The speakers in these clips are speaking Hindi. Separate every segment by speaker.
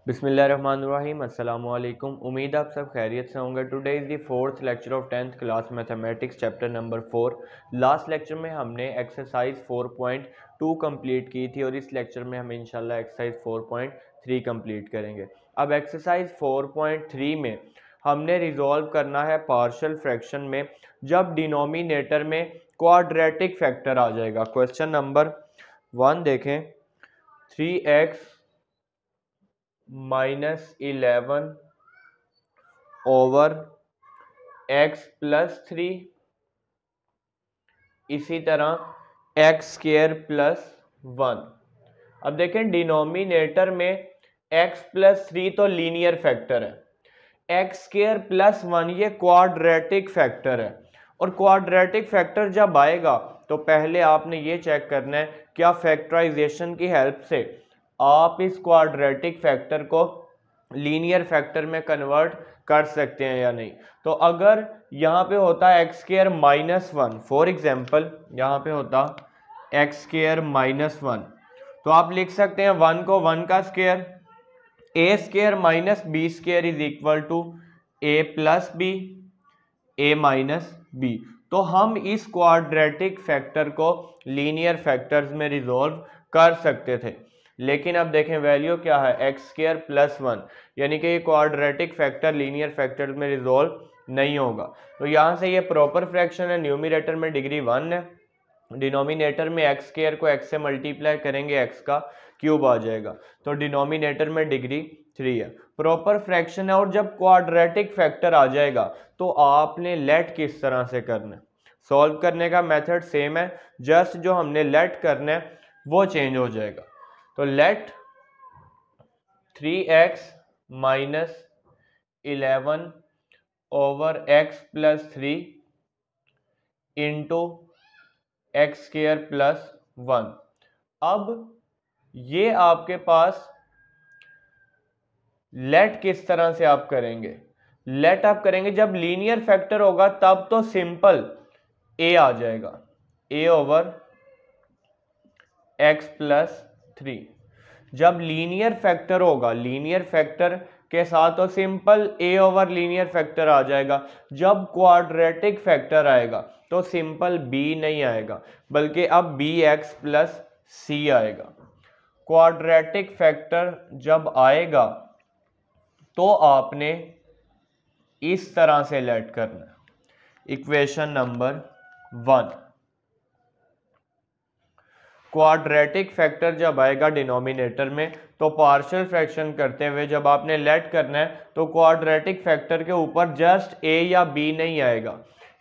Speaker 1: बिस्मिल्लाहिर्रहमानिर्रहीम। अस्सलाम वालेकुम। उम्मीद आप सब खैरियत से होंगे। Today is the fourth lecture of 10th class mathematics chapter number 4। Last lecture में हमने एक्सरसाइज 4.2 कंप्लीट की थी और इस लेक्चर में हम इंशाल्लाह एक्सरसाइज 4.3 कंप्लीट करेंगे। अब एक्सरसाइज 4.3 में हमने रिजॉल्व करना है पार्शियल फ्रैक्शन में जब डिनोमिनेटर में क्वाड्रेटिक फैक्टर आ जाएगा। क्वेश्चन नंबर 1 देखें, 3x -11 ओवर x प्लस 3, इसी तरह एक्स स्क्र प्लस 1। अब देखें डिनोमिनेटर में x प्लस 3 तो लीनियर फैक्टर है, एक्स स्क्र प्लस 1 ये क्वाड्रेटिक फैक्टर है। और क्वाड्रेटिक फैक्टर जब आएगा तो पहले आपने ये चेक करना है क्या फैक्टराइजेशन की हेल्प से आप इस क्वाड्रेटिक फैक्टर को लीनियर फैक्टर में कन्वर्ट कर सकते हैं या नहीं। तो अगर यहाँ पे होता है एक्स स्क्र -1, फॉर एग्जाम्पल यहाँ पे होता एक्स स्क्र -1, तो आप लिख सकते हैं 1 को 1 का square, a square minus b square is equal to a plus b, a minus b. तो हम इस क्वाड्रेटिक फैक्टर को लीनियर फैक्टर्स में रिजॉल्व कर सकते थे, लेकिन अब देखें वैल्यू क्या है, एक्स स्क्र प्लस 1, यानी कि ये क्वाड्रेटिक फैक्टर लीनियर फैक्टर में रिजॉल्व नहीं होगा। तो यहाँ से ये प्रॉपर फ्रैक्शन है, न्यूमरेटर में डिग्री 1 है, डिनोमिनेटर में एक्स स्क्र को एक्स से मल्टीप्लाई करेंगे एक्स का क्यूब आ जाएगा, तो डिनोमिनेटर में डिग्री 3 है, प्रॉपर फ्रैक्शन है। और जब क्वाड्रेटिक फैक्टर आ जाएगा तो आपने लेट किस तरह से करना है, सॉल्व करने का मेथड सेम है, जस्ट जो हमने लेट करना है वो चेंज हो जाएगा। तो let 3x -11 over x plus 3 into x square plus 1। अब ये आपके पास लेट किस तरह से आप करेंगे, लेट आप करेंगे जब लीनियर फैक्टर होगा तब तो सिंपल a आ जाएगा, a ओवर x प्लस 3। जब लीनियर फैक्टर होगा, लीनियर फैक्टर के साथ तो simple a over linear factor आ जाएगा। जब क्वाड्रेटिक फैक्टर आएगा तो सिंपल b नहीं आएगा, बल्कि अब bx प्लस c आएगा। क्वाड्रेटिक फैक्टर जब आएगा तो आपने इस तरह से लेट करना। इक्वेशन नंबर 1, क्वाड्रेटिक फैक्टर जब आएगा डिनोमिनेटर में तो पार्शियल फ्रैक्शन करते हुए जब आपने लेट करना है तो क्वाड्रेटिक फैक्टर के ऊपर जस्ट a या b नहीं आएगा,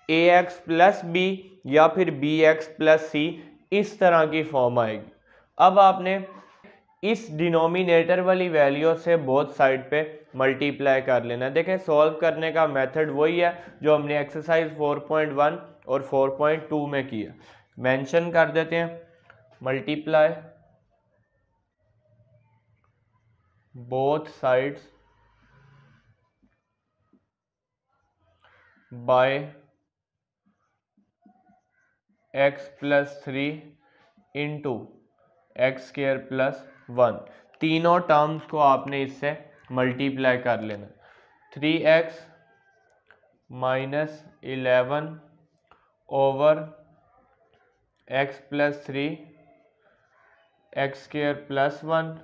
Speaker 1: ax प्लस b या फिर bx प्लस c, इस तरह की फॉर्म आएगी। अब आपने इस डिनोमिनेटर वाली वैल्यू से बोथ साइड पे मल्टीप्लाई कर लेना। देखें सॉल्व करने का मेथड वही है जो हमने एक्सरसाइज 4.1 और 4.2 में किया। मेंशन कर देते हैं, multiply both sides bye x plus 3 into x square plus 1। तीनों टर्म्स को आपने इससे मल्टीप्लाई कर लेना। 3x -11 over x plus 3 x square plus 1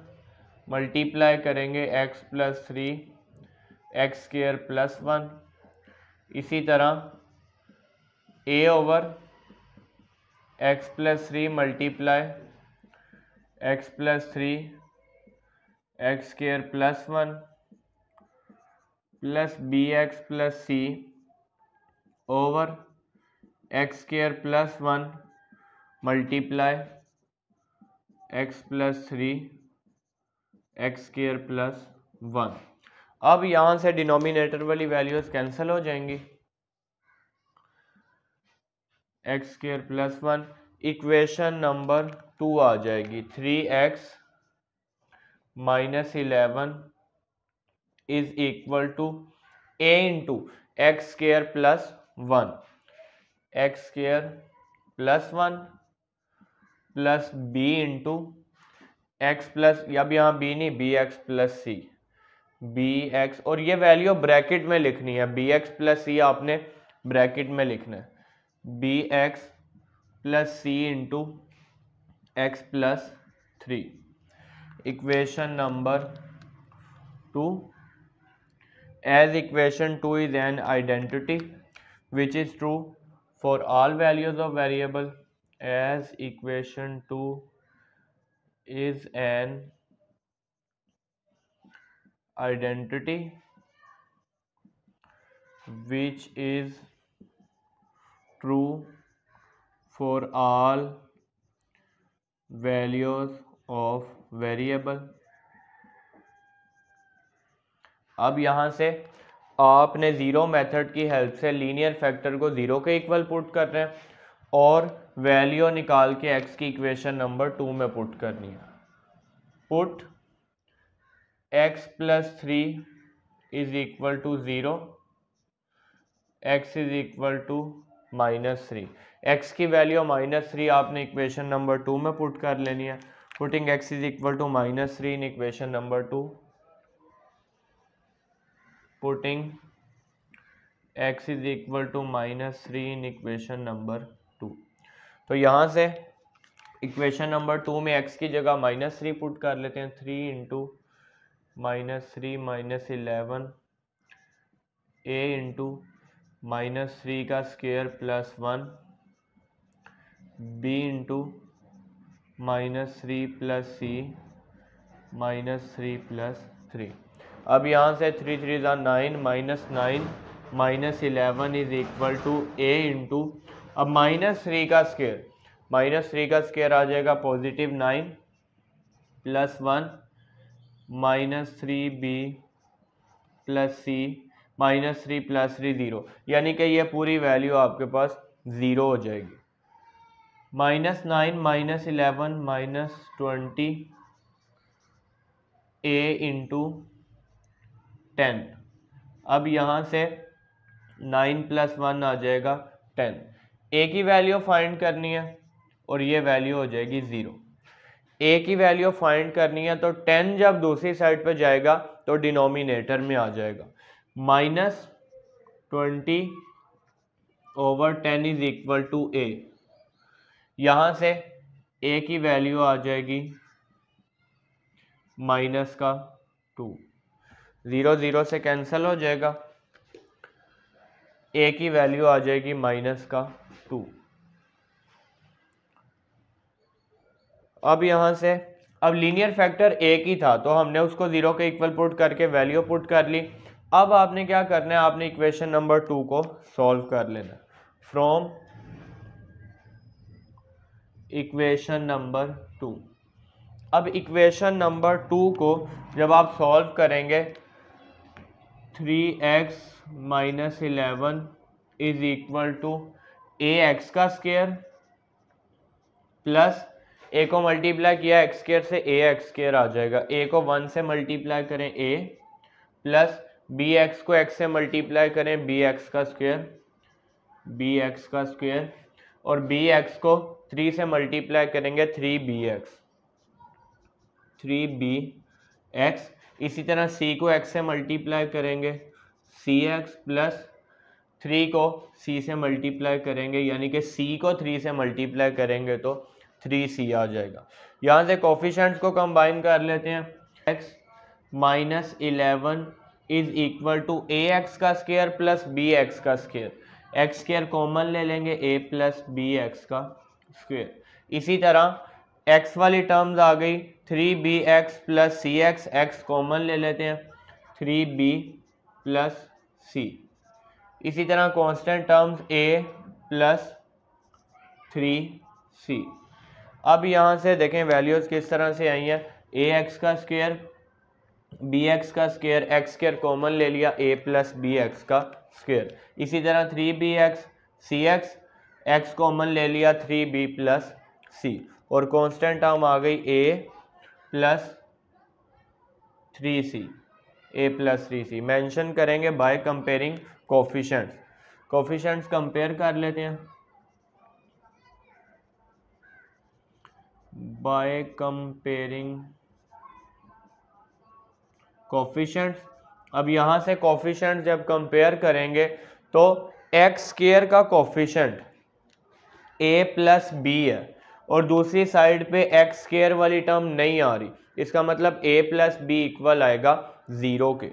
Speaker 1: multiply करेंगे x plus 3 x square plus 1। इसी तरह a over x plus 3 multiply x plus 3 x square plus 1 plus bx plus c over X square plus 1 multiply x plus 3 x square plus 1। अब यहां से डिनोमिनेटर वाली वैल्यूज कैंसिल हो जाएंगी, x square plus 1। Equation number 2 आ जाएगी, 3x -11 is equal to a into x square plus 1, x square plus 1 plus b into x plus, अब यहाँ b नहीं, bx plus c, b x, और ये वैल्यू ब्रैकेट में लिखनी है, बी एक्स प्लस सी आपने ब्रैकेट में लिखना है, B x plus C into x plus 3। Equation number 2, as equation 2 is an identity which is true for all values of variable, as equation 2 is an identity which is true for all values of variable। अब यहाँ से आपने ज़ीरो मेथड की हेल्प से लीनियर फैक्टर को ज़ीरो के इक्वल पुट कर रहे हैं और वैल्यू निकाल के एक्स की इक्वेशन नंबर 2 में पुट करनी है। Put x plus 3 is equal to 0, x is equal to -3। x की वैल्यू -3 आपने इक्वेशन नंबर 2 में पुट कर लेनी है। Putting x is equal to -3 in equation number 2, putting x is equal to -3 in equation number 2। तो यहाँ से इक्वेशन नंबर 2 में x की जगह -3 पुट कर लेते हैं। 3 इंटू -3 -11 a इंटू -3 का square plus 1 b into -3 plus c -3 plus 3। अब यहाँ से 3 3 ज़ा 9, -9 -11 is equal to a into, अब -3 का स्क्वायर आ जाएगा +9 plus 1 -3b plus c -3 plus 3 0, यानी कि ये पूरी वैल्यू आपके पास 0 हो जाएगी। -9 -11 -20 a इंटू 10। अब यहाँ से 9 प्लस 1 आ जाएगा 10। a की वैल्यू फाइंड करनी है और ये वैल्यू हो जाएगी 0। a की वैल्यू फाइंड करनी है तो 10 जब दूसरी साइड पे जाएगा तो डिनोमिनेटर में आ जाएगा। -20 over 10 is equal to a। यहाँ से a की वैल्यू आ जाएगी -2, 0 0 से कैंसिल हो जाएगा, a की वैल्यू आ जाएगी -2। अब यहाँ से अब लीनियर फैक्टर एक ही था तो हमने उसको 0 के इक्वल पुट करके वैल्यू पुट कर ली। अब आपने क्या करना है, आपने इक्वेशन नंबर 2 को सॉल्व कर लेना। फ्रॉम इक्वेशन नंबर 2, अब इक्वेशन नंबर 2 को जब आप सॉल्व करेंगे 3x - 11 is equal to ax का स्क्वायर प्लस a को मल्टीप्लाई किया x स्क्वायर से ax स्क्वायर आ जाएगा। a को 1 से मल्टीप्लाई करें a प्लस bx को x से मल्टीप्लाई करें bx का स्क्वायर और bx को 3 से मल्टीप्लाई करेंगे 3bx। इसी तरह c को x से मल्टीप्लाई करेंगे cx प्लस 3 को c से मल्टीप्लाई करेंगे, यानी कि c को 3 से मल्टीप्लाई करेंगे तो 3c आ जाएगा। यहाँ से कोफिशिएंट्स को कंबाइन कर लेते हैं। x - 11 is equal to ax का स्क्वायर प्लस bx का स्क्वायर। x स्क्वायर कॉमन ले लेंगे a प्लस bx का स्क्वायर। इसी तरह x वाली टर्म्स आ गई 3bx plus cx, x common ले लेते हैं 3b प्लस c। इसी तरह constant terms a plus 3c। अब यहाँ से देखें वैल्यूज़ किस तरह से आई हैं। ax का स्क्वायर bx का स्क्वायर, x स्क्वायर कॉमन ले लिया a प्लस bx का स्क्वायर। इसी तरह 3bx cx, x कॉमन ले लिया 3b प्लस c और कांस्टेंट टर्म आ गई a प्लस 3c। मेंशन करेंगे बाय कंपेयरिंग कोफिशिएंट्स कंपेयर कर लेते हैं। बाय कंपेयरिंग कोफिशिएंट्स अब यहाँ से कोफिशिएंट जब कंपेयर करेंगे तो एक्स स्क्वायर का कोफिशिएंट a प्लस बी है और दूसरी साइड पे एक्स स्क्वायर वाली टर्म नहीं आ रही, इसका मतलब a प्लस बी इक्वल आएगा 0 के।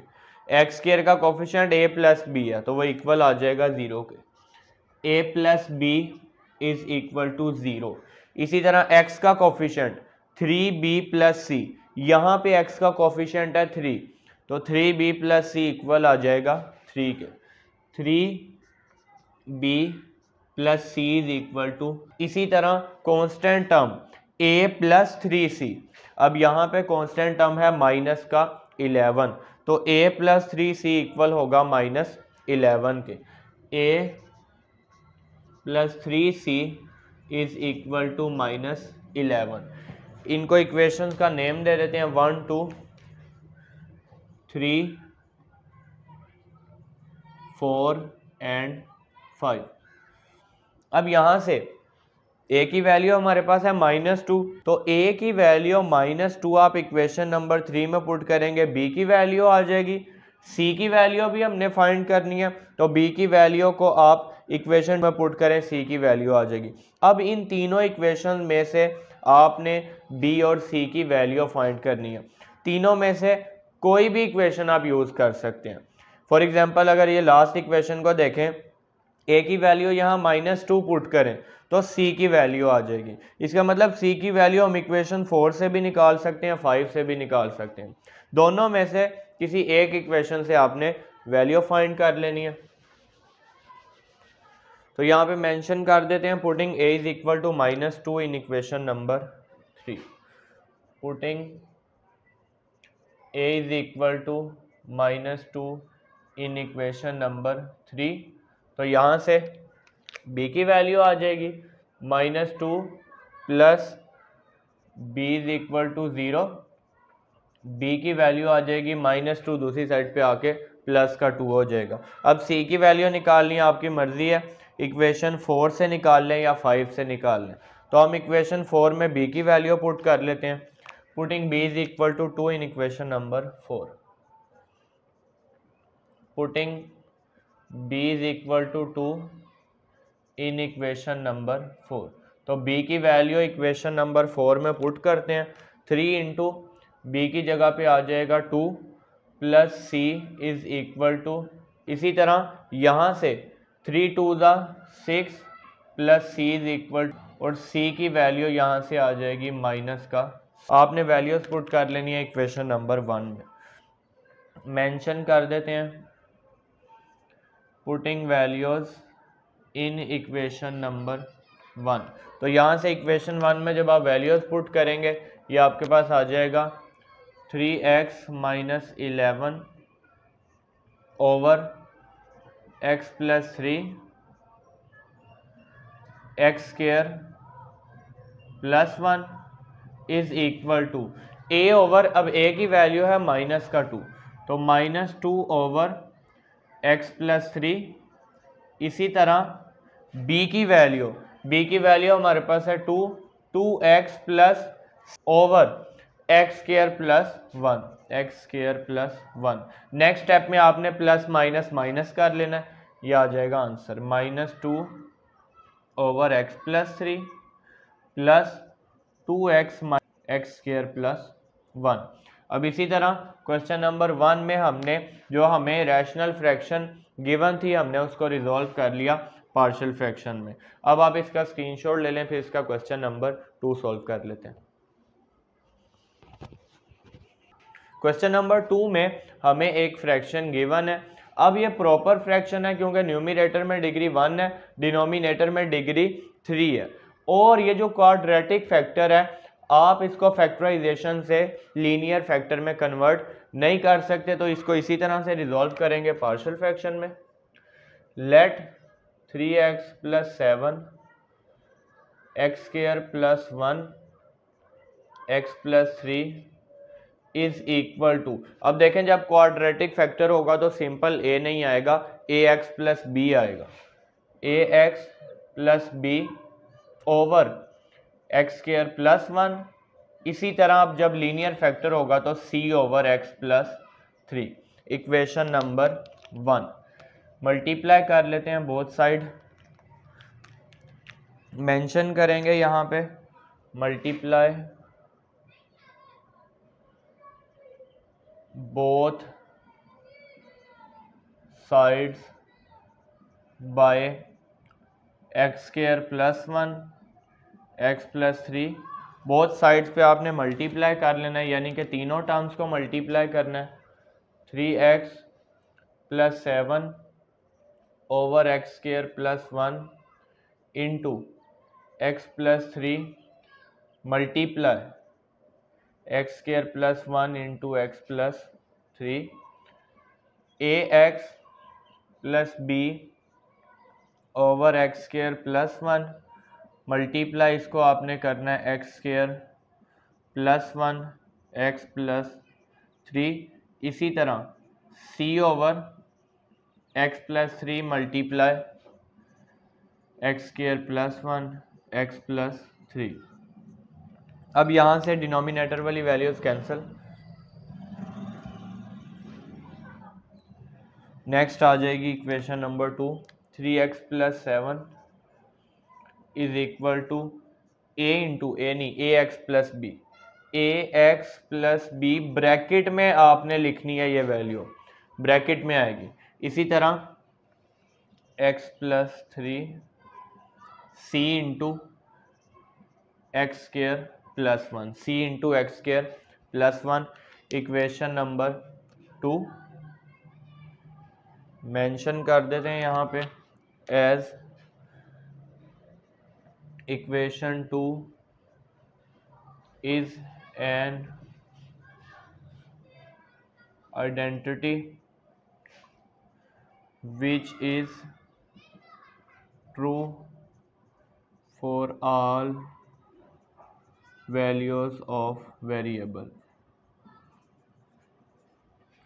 Speaker 1: एक्स स्क्वायर का कोफिशिएंट a प्लस बी है तो वो इक्वल आ जाएगा 0 के। a plus b is equal to 0। इसी तरह x का कोफिशिएंट 3b प्लस सी, यहाँ पे x का कोफिशिएंट है 3 तो 3b प्लस सी इक्वल आ जाएगा 3 के। 3b plus c is equal to, इसी तरह constant term a plus 3c, अब यहाँ पे कांस्टेंट टर्म है माइनस का 11 तो a प्लस 3c इक्वल होगा माइनस 11 के। a plus 3c is equal to minus 11। इनको इक्वेशंस का नेम दे देते हैं 1 2 3 4 एंड 5। अब यहाँ से a की वैल्यू हमारे पास है -2 तो a की वैल्यू -2 आप इक्वेशन नंबर 3 में पुट करेंगे, b की वैल्यू आ जाएगी। c की वैल्यू भी हमने फाइंड करनी है तो b की वैल्यू को आप इक्वेशन में पुट करें, c की वैल्यू आ जाएगी। अब इन तीनों इक्वेशन में से आपने b और c की वैल्यू फाइंड करनी है। तीनों में से कोई भी इक्वेशन आप यूज़ कर सकते हैं। फॉर एग्जांपल अगर ये लास्ट इक्वेशन को देखें, a की वैल्यू यहाँ -2 पुट करें तो c की वैल्यू आ जाएगी। इसका मतलब c की वैल्यू हम इक्वेशन 4 से भी निकाल सकते हैं, 5 से भी निकाल सकते हैं। दोनों में से किसी एक इक्वेशन से आपने वैल्यू फाइंड कर लेनी है। तो यहाँ पे मेंशन कर देते हैं putting a is equal to -2 in equation number 3। Putting a is equal to -2 in equation number 3, तो यहाँ से b की वैल्यू आ जाएगी -2 plus b is equal to 0। b की वैल्यू आ जाएगी -2, दूसरी साइड पे आके प्लस का 2 हो जाएगा। अब c की वैल्यू निकालनी है, आपकी मर्जी है, इक्वेशन 4 से निकाल लें या 5 से निकाल लें। तो हम इक्वेशन 4 में b की वैल्यू पुट कर लेते हैं। Putting b is equal to 2 in equation number 4। Putting b is equal to 2 in equation number 4, तो b की वैल्यू इक्वेशन नंबर 4 में पुट करते हैं। 3 इंटू बी की जगह पे आ जाएगा 2 plus c is equal to, इसी तरह यहाँ से 3 2 6 प्लस c इज इक्वल, और c की वैल्यू यहाँ से आ जाएगी माइनस का। आपने वैल्यूज पुट कर लेनी है इक्वेशन नंबर 1 में। मेंशन कर देते हैं putting values in equation number 1। तो यहाँ से इक्वेशन 1 में जब आप वैल्यूज पुट करेंगे ये आपके पास आ जाएगा 3x minus 11 over x plus 3 x square plus 1 is equal to a over, अब a की वैल्यू है माइनस का 2 तो -2 ओवर x प्लस 3। इसी तरह b की वैल्यू हमारे पास है 2x plus over x square plus 1। Next step में आपने प्लस माइनस माइनस कर लेना है, ये आ जाएगा answer -2 over x plus 3 plus 2x x square plus 1। अब इसी तरह क्वेश्चन नंबर 1 में हमने जो हमें रैशनल फ्रैक्शन गिवन थी हमने उसको रिजॉल्व कर लिया पार्शियल फ्रैक्शन में। अब आप इसका स्क्रीनशॉट ले लें, फिर इसका क्वेश्चन नंबर 2 सॉल्व कर लेते हैं। क्वेश्चन नंबर 2 में हमें एक फ्रैक्शन गिवन है। अब ये प्रॉपर फ्रैक्शन है क्योंकि न्यूमरेटर में डिग्री 1 है, डिनोमिनेटर में डिग्री 3 है, और ये जो क्वाड्रेटिक फैक्टर है आप इसको फैक्टराइजेशन से लीनियर फैक्टर में कन्वर्ट नहीं कर सकते, तो इसको इसी तरह से रिजॉल्व करेंगे पार्शियल फ्रैक्शन में। Let 3x plus 7 x square plus 1 x plus 3 is equal to, अब देखें जब क्वाड्रेटिक फैक्टर होगा तो सिंपल a नहीं आएगा, ax प्लस b आएगा, ax plus b over x square plus 1। इसी तरह अब जब लीनियर फैक्टर होगा तो c over x plus 3। Equation number 1। Multiply कर लेते हैं बोथ साइड, मेंशन करेंगे यहाँ पे multiply both sides by x square plus 1 x plus 3। Both sides पे आपने मल्टीप्लाई कर लेना है, यानी कि तीनों टर्म्स को मल्टीप्लाई करना है। 3x plus 7 over x square plus 1 into x plus 3 multiply x square plus 1 into x plus 3। ax plus b over x square plus 1 multiply इसको आपने करना है x square plus 1 x plus 3। इसी तरह c over x plus 3 multiply x square plus 1 x plus 3। अब यहाँ से डिनोमिनेटर वाली वैल्यूज कैंसिल। नेक्स्ट आ जाएगी equation number 2। 3x plus 7 is equal to a into A नहीं ax plus B, ax plus B bracket में आपने लिखनी है, ये वैल्यू ब्रैकेट में आएगी। इसी तरह x plus 3 c into x square plus 1, c into x square plus 1। Equation number 2 mention कर देते हैं यहाँ पे as equation 2 is an identity which is true for all values of variable.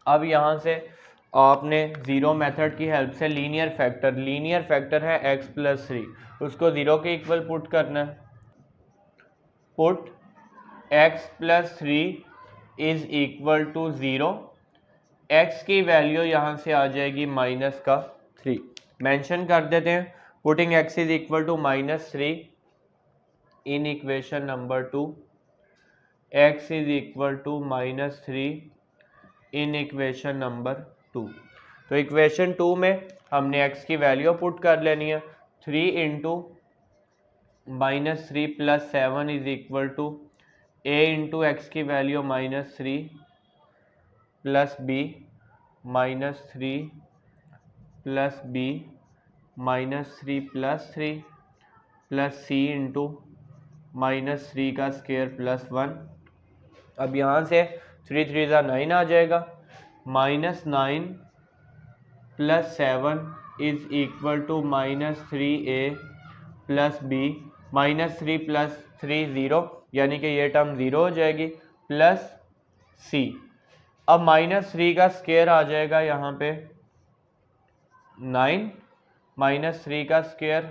Speaker 1: अब यहाँ से आपने ज़ीरो मेथड की हेल्प से लीनियर फैक्टर है x प्लस 3, उसको ज़ीरो के इक्वल पुट करना है। Put x plus 3 is equal to 0, x की वैल्यू यहाँ से आ जाएगी माइनस का 3। मेंशन कर देते हैं putting x is equal to -3 in equation number 2, x is equal to -3 in equation number 2। तो इक्वेशन 2 में हमने x की वैल्यू पुट कर लेनी है। 3 into -3 plus 7 is equal to a into X की value -3 plus b -3 plus b -3 plus 3 plus c into -3 का स्क्वायर प्लस 1। अब यहाँ से 3 3 9 आ जाएगा। -9 plus 7 is equal to -3a plus b, -3 plus 3 0, यानी कि ये टर्म 0 हो जाएगी, प्लस c। अब -3 का स्क्वायर आ जाएगा यहाँ पे 9, -3 का स्क्वायर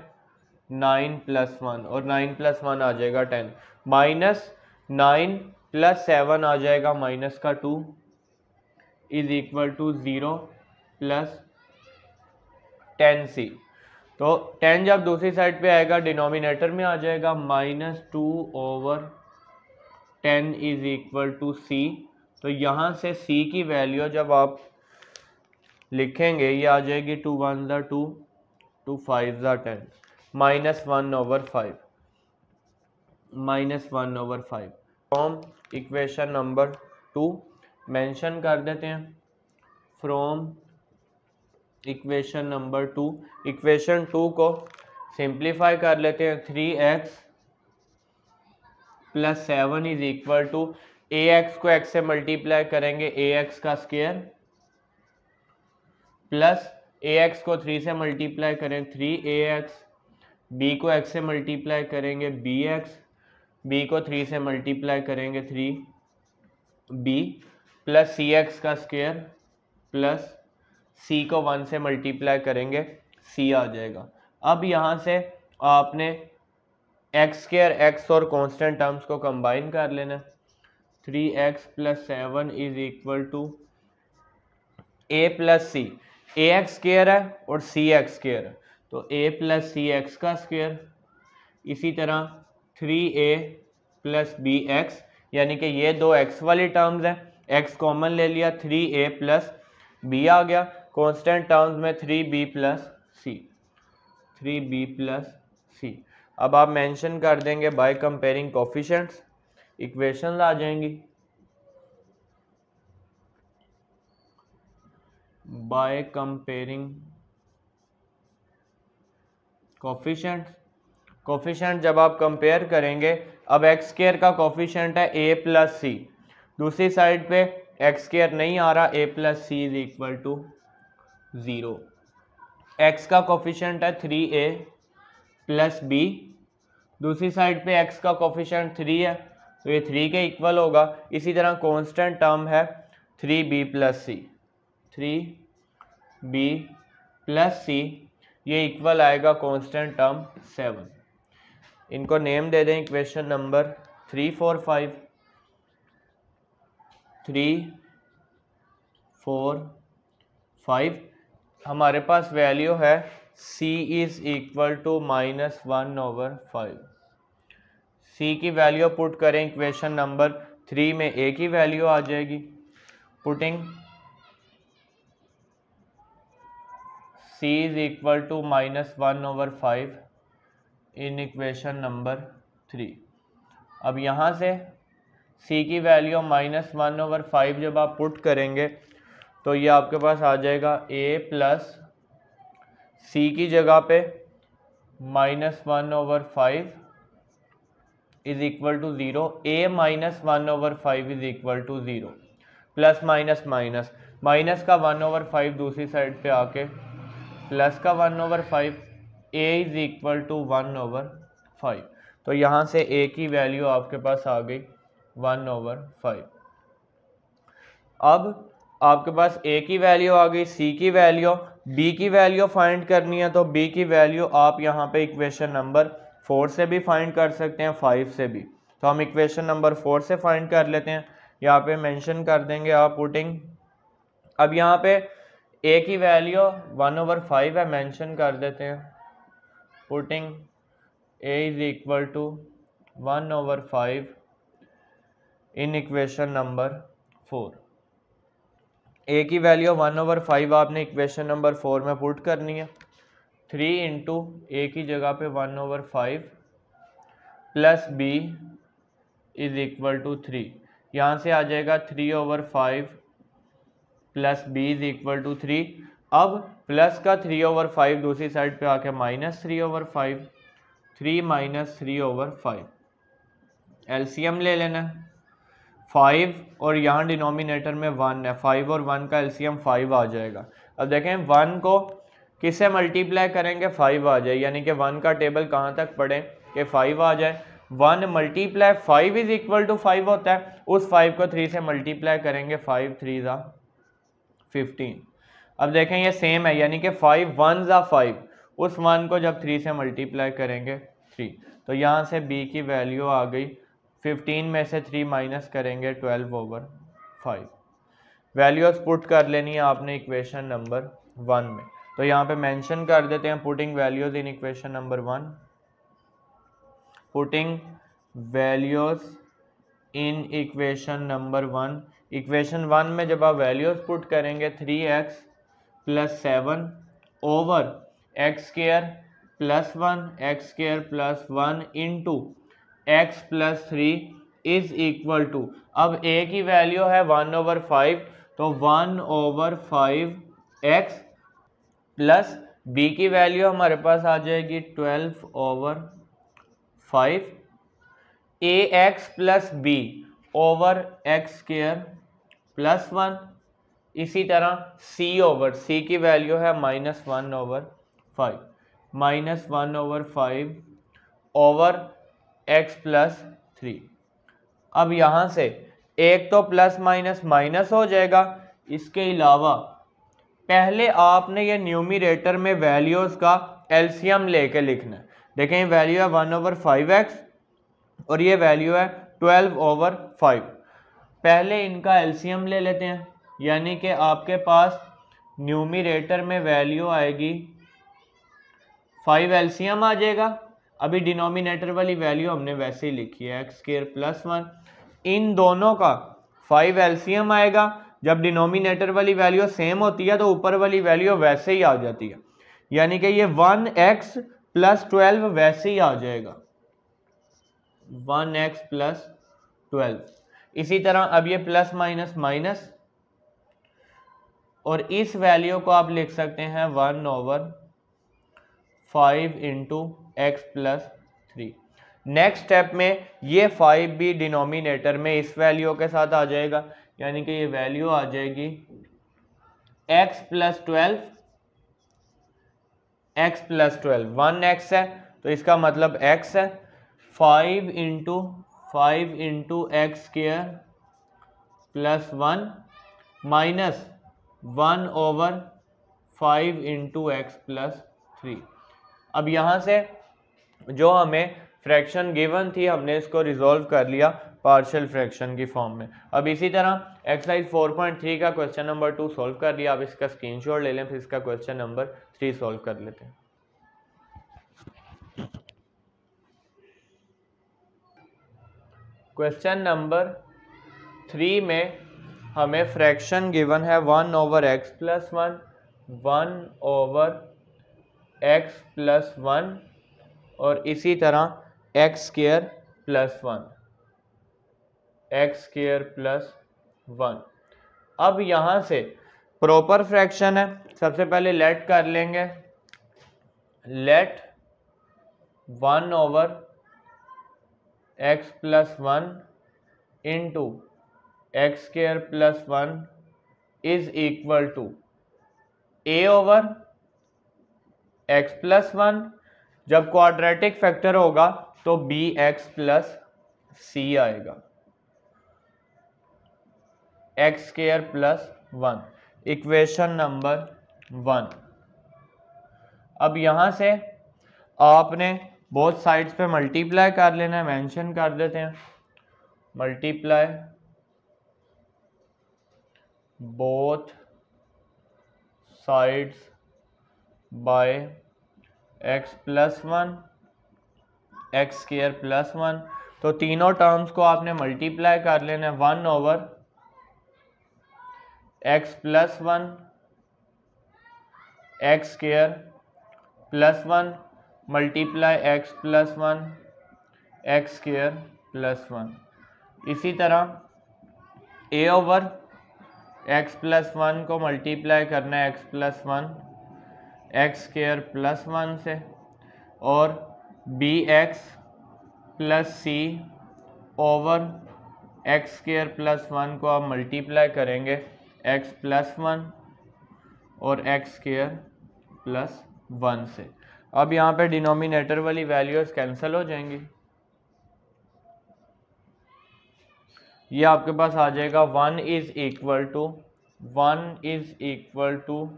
Speaker 1: 9 प्लस 1 और 9 प्लस 1 आ जाएगा 10, -9 प्लस 7 आ जाएगा माइनस का 2 is equal to 0 plus 10c। तो 10 जब दूसरी साइड पे आएगा डिनोमिनेटर में आ जाएगा -2 over 10 is equal to c। तो यहाँ से c की वैल्यू जब आप लिखेंगे ये आ जाएगी 2 1 ज़ा 2, 2 5 ज़ा 10, -1 over 5, -1 over 5। From equation number 2 mention कर देते हैं फ्रॉम इक्वेशन नंबर 2। इक्वेशन 2 को सिंप्लीफाई कर लेते हैं। 3x plus 7 is equal to ax को x से मल्टीप्लाई करेंगे ax का स्क्वायर, प्लस ax को 3 से मल्टीप्लाई करें 3ax, b को x से मल्टीप्लाई करेंगे bx, b को 3 से मल्टीप्लाई करेंगे 3b, प्लस cx का स्क्वायर, प्लस c को 1 से मल्टीप्लाई करेंगे c आ जाएगा। अब यहाँ से आपने एक्स स्क्वायर एक्स और कांस्टेंट टर्म्स को कंबाइन कर लेना। 3x plus 7 is equal to a plus c, a x square है और सी एक्स स्क्वायर है, तो ए प्लस सी एक्स का स्क्वायर। इसी तरह 3a प्लस बी एक्स, यानी कि ये दो एक्स वाली टर्म्स हैं, एक्स कॉमन ले लिया, 3a प्लस बी आ गया, कांस्टेंट टर्म्स में 3b प्लस सी, 3b प्लस सी। अब आप मेंशन कर देंगे बाय कंपेयरिंग कोफिशिएंट्स, इक्वेशंस आ जाएंगी। बाय कंपेयरिंग कोफिशिएंट्स, कोफिशिएंट जब आप कंपेयर करेंगे, अब एक्स स्क्वायर का कोफिशिएंट है a प्लस सी, दूसरी साइड पे एक्स स्क्वायर नहीं आ रहा, a plus c is equal to 0। X का कोफिशिएंट है 3a प्लस बी, दूसरी साइड पे एक्स का कोफिशिएंट 3 है, तो ये 3 के इक्वल होगा। इसी तरह कांस्टेंट टर्म है 3b प्लस सी, 3b प्लस सी, ये इक्वल आएगा कांस्टेंट टर्म 7। इनको नेम दे दें इक्वेशन नंबर 3, 4, 5, 3, 4, 5। हमारे पास वैल्यू है c is equal to -1/5। c की वैल्यू पुट करें इक्वेशन नंबर 3 में, a की वैल्यू आ जाएगी, putting c is equal to -1/5 in equation number 3। अब यहाँ से c की वैल्यू -1/5 जब आप पुट करेंगे तो ये आपके पास आ जाएगा a प्लस सी की जगह पे -1/5 is equal to 0, a -1/5 is equal to 0, plus minus minus, minus का 1/5 दूसरी साइड पे आके प्लस का 1/5, a इज इक्वल टू 1/5, तो यहाँ से a की वैल्यू आपके पास आ गई 1/5। अब आपके पास a की वैल्यू आ गई, c की वैल्यू, b की वैल्यू फाइंड करनी है, तो b की वैल्यू आप यहाँ पे इक्वेशन नंबर 4 से भी फाइंड कर सकते हैं, 5 से भी। तो हम इक्वेशन नंबर 4 से फाइंड कर लेते हैं, यहाँ पे मेंशन कर देंगे आप पुटिंग। अब यहाँ पे a की वैल्यू 1/5 है, मेंशन कर देते हैं, putting a is equal to 1/5 in equation number 4। a की वैल्यू 1/5 आपने इक्वेशन नंबर 4 में पुट करनी है, 3 इंटू a की जगह पे 1/5 plus b is equal to 3, यहाँ से आ जाएगा 3/5 plus b is equal to 3। अब प्लस का 3/5 दूसरी साइड पे आके -3/5, 3 - 3/5, एलसीएम ले लेना है, 5 और यहाँ डिनोमिनेटर में 1 है, 5 और 1 का एलसीएम 5 आ जाएगा। अब देखें 1 को किससे मल्टीप्लाई करेंगे, 5 आ जाए, यानी कि 1 का टेबल कहाँ तक पढ़ें कि 5 आ जाए। 1 मल्टीप्लाई 5 इज इक्वल टू 5 होता है, उस 5 को 3 से मल्टीप्लाई करेंगे, 5 3 ज़ा 15। अब देखें ये सेम है, यानी कि 5 1 ज़ा 5, उस 1 को जब 3 से मल्टीप्लाई करेंगे 3, तो यहाँ से b की वैल्यू आ गई, 15 में से 3 माइनस करेंगे 12/5। वैल्यूज पुट कर लेनी है आपने इक्वेशन नंबर 1 में, तो यहाँ पे मेंशन कर देते हैं putting values in equation number 1, putting values in equation number 1। Equation 1 में जब आप वैल्यूज पुट करेंगे 3x plus 7 over x square plus 1 x square plus 1 into x plus 3 is equal to, अब a की वैल्यू है 1/5, तो 1/5 x प्लस b की वैल्यू हमारे पास आ जाएगी 12/5 ax plus b over x square plus 1। इसी तरह c की वैल्यू है -1/5, -1/5 ओवर x प्लस 3। अब यहाँ से एक तो प्लस माइनस माइनस हो जाएगा, इसके अलावा पहले आपने ये न्यूमरेटर में वैल्यूज का एलसीएम लेके लिखना है। देखें ये वैल्यू है 1/5x और ये वैल्यू है 12/5। पहले इनका एलसीएम ले लेते हैं, यानी कि आपके पास न्यूमिरेटर में वैल्यू आएगी 5, एलसीएम आ जाएगा। अभी डिनोमिनेटर वाली वैल्यू हमने वैसे ही लिखी है एक्स स्क्वायर प्लस 1, इन दोनों का 5 एलसीएम आएगा। जब डिनोमिनेटर वाली वैल्यू सेम होती है तो ऊपर वाली वैल्यू वैसे ही आ जाती है, यानी कि ये 1x प्लस 12 वैसे ही आ जाएगा, 1x प्लस 12। इसी तरह अब ये प्लस माइनस माइनस, और इस वैल्यू को आप लिख सकते हैं 1/5 into x plus 3। Next step में ये 5 भी डिनोमिनेटर में इस वैल्यू के साथ आ जाएगा, यानी कि ये वैल्यू आ जाएगी x plus 12, x plus 12, 1x है तो इसका मतलब x है, 5 into x square plus 1 minus 1/5 into x plus 3। अब यहाँ से जो हमें फ्रैक्शन गिवन थी हमने इसको रिजॉल्व कर लिया पार्शियल फ्रैक्शन की फॉर्म में। अब इसी तरह एक्सरसाइज 4.3 का क्वेश्चन नंबर 2 सॉल्व कर लिया। अब इसका स्क्रीनशॉट ले लें, फिर इसका क्वेश्चन नंबर 3 सॉल्व कर लेते हैं। क्वेश्चन नंबर 3 में हमें फ्रैक्शन गिवन है 1/x प्लस 1, 1/x प्लस 1 और इसी तरह x square plus 1, x square plus 1। अब यहाँ से प्रॉपर फ्रैक्शन है, सबसे पहले लेट कर लेंगे, let 1/x plus 1 into x square plus 1 is equal to a/x plus 1। जब क्वाड्रेटिक फैक्टर होगा तो bx प्लस c आएगा, x square plus 1, equation number 1। अब यहां से आपने बोथ साइड्स पे मल्टीप्लाई कर लेना है, मेंशन कर देते हैं, multiply both sides bye x plus 1, x square plus 1। तो तीनों टर्म्स को आपने मल्टीप्लाई कर लेना है, 1/x plus 1, x square plus 1 multiply x plus 1, x square plus 1। इसी तरह a/x प्लस 1 को मल्टीप्लाई करना है x plus 1, x square plus 1 से, और bx plus c over x square plus 1 को आप मल्टीप्लाई करेंगे x प्लस 1 और एक्स स्क्वायर प्लस 1 से। अब यहाँ पे डिनोमिनेटर वाली वैल्यूज कैंसिल हो जाएंगी, ये आपके पास आ जाएगा 1 is equal to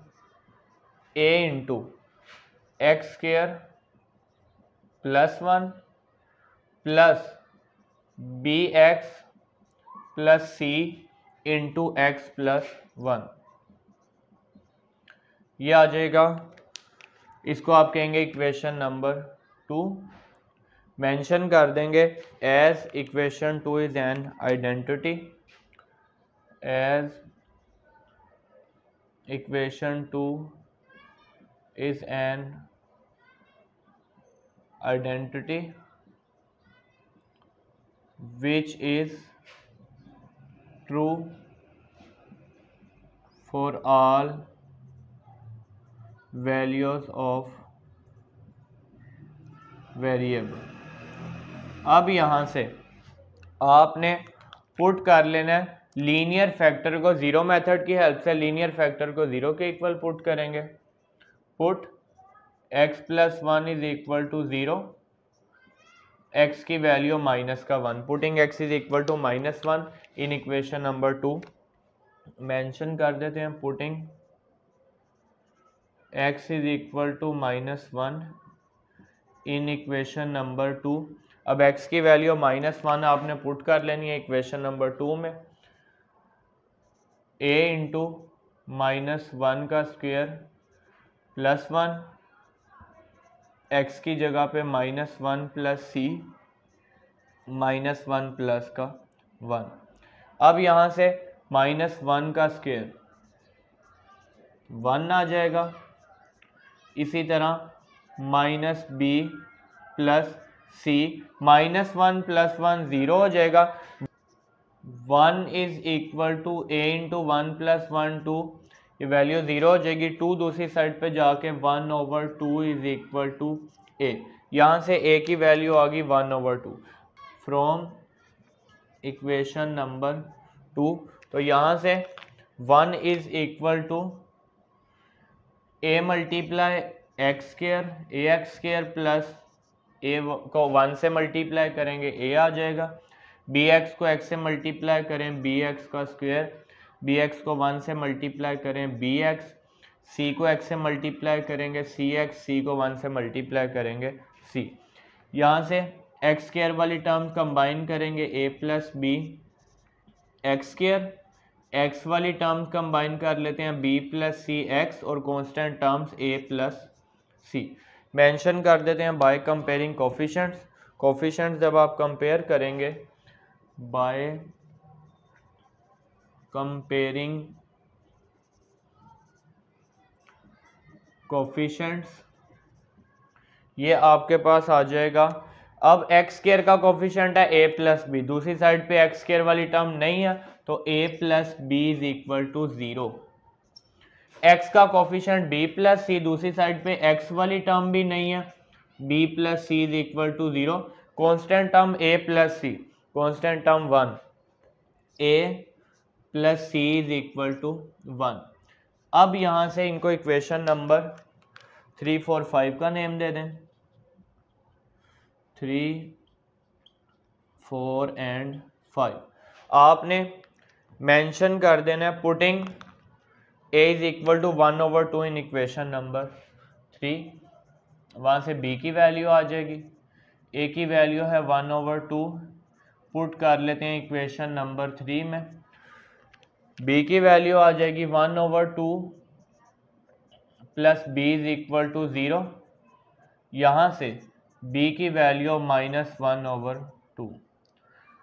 Speaker 1: a into x square plus 1 plus bx plus c into x plus 1, ये आ जाएगा। इसको आप कहेंगे इक्वेशन नंबर 2, मेंशन कर देंगे as equation 2 is an identity, as equation 2 is an identity which is true for all values of variable। अब यहाँ से आपने पुट कर लेना है लीनियर फैक्टर को, जीरो मेथड की हेल्प से लीनियर फैक्टर को जीरो के इक्वल पुट करेंगे। Put x plus 1 is equal to 0, x की वैल्यू माइनस का 1, putting x is equal to -1 in equation number 2, mention कर देते हैं putting x is equal to -1 in equation number 2। अब x की वैल्यू -1 आपने पुट कर लेनी है इक्वेशन नंबर 2 में, a इंटू -1 का स्क्वायर प्लस 1, x की जगह पे -1 प्लस सी -1 प्लस का 1। अब यहाँ से -1 का स्क्वायर 1 आ जाएगा, इसी तरह -b प्लस सी -1 प्लस 1 0 हो जाएगा। 1 is equal to a into 1 plus 1 2, ये वैल्यू 0 हो जाएगी। 2 दूसरी साइड पे जाके 1/2 इज इक्वल टू a, यहाँ से a की वैल्यू आ गई 1/2 फ्रॉम इक्वेशन नंबर 2। तो यहाँ से 1 is equal to a multiply x square ax square plus a को 1 से मल्टीप्लाई करेंगे a आ जाएगा, bx को x से मल्टीप्लाई करें bx का स्क्वायर, bx को 1 से मल्टीप्लाई करें bx, c को x से मल्टीप्लाई करेंगे cx, c को 1 से मल्टीप्लाई करेंगे c। यहाँ से एक्स स्क्वायर वाली टर्म कंबाइन करेंगे a plus B x square, x वाली टर्म्स कंबाइन कर लेते हैं b प्लस सी एक्स, और constant terms a plus c mention कर देते हैं बाय कंपेयरिंग कोफिशिएंट्स। कोफिशिएंट्स जब आप कंपेयर करेंगे बाय कंपेयरिंग कोफिशिएंट्स, ये आपके पास आ जाएगा। अब एक्स स्क्वायर का कोफिशिएंट है a प्लस बी, दूसरी साइड पे एक्स स्क्वायर वाली टर्म नहीं है तो a plus b is equal to 0। x का कोफिशिएंट b प्लस सी, दूसरी साइड पे x वाली टर्म भी नहीं है, b plus c is equal to 0। Constant term a plus c, constant term 1, a plus c is equal to 1। अब यहाँ से इनको इक्वेशन नंबर 3 4 5 का नेम दे दें, 3 4 एंड 5। आपने मेंशन कर देना है putting a is equal to 1/2 in equation number 3, वहाँ से b की वैल्यू आ जाएगी, a की वैल्यू है 1/2, पुट कर लेते हैं इक्वेशन नंबर 3 में, b की वैल्यू आ जाएगी 1/2 plus b is equal to 0, यहाँ से b की वैल्यू -1/2।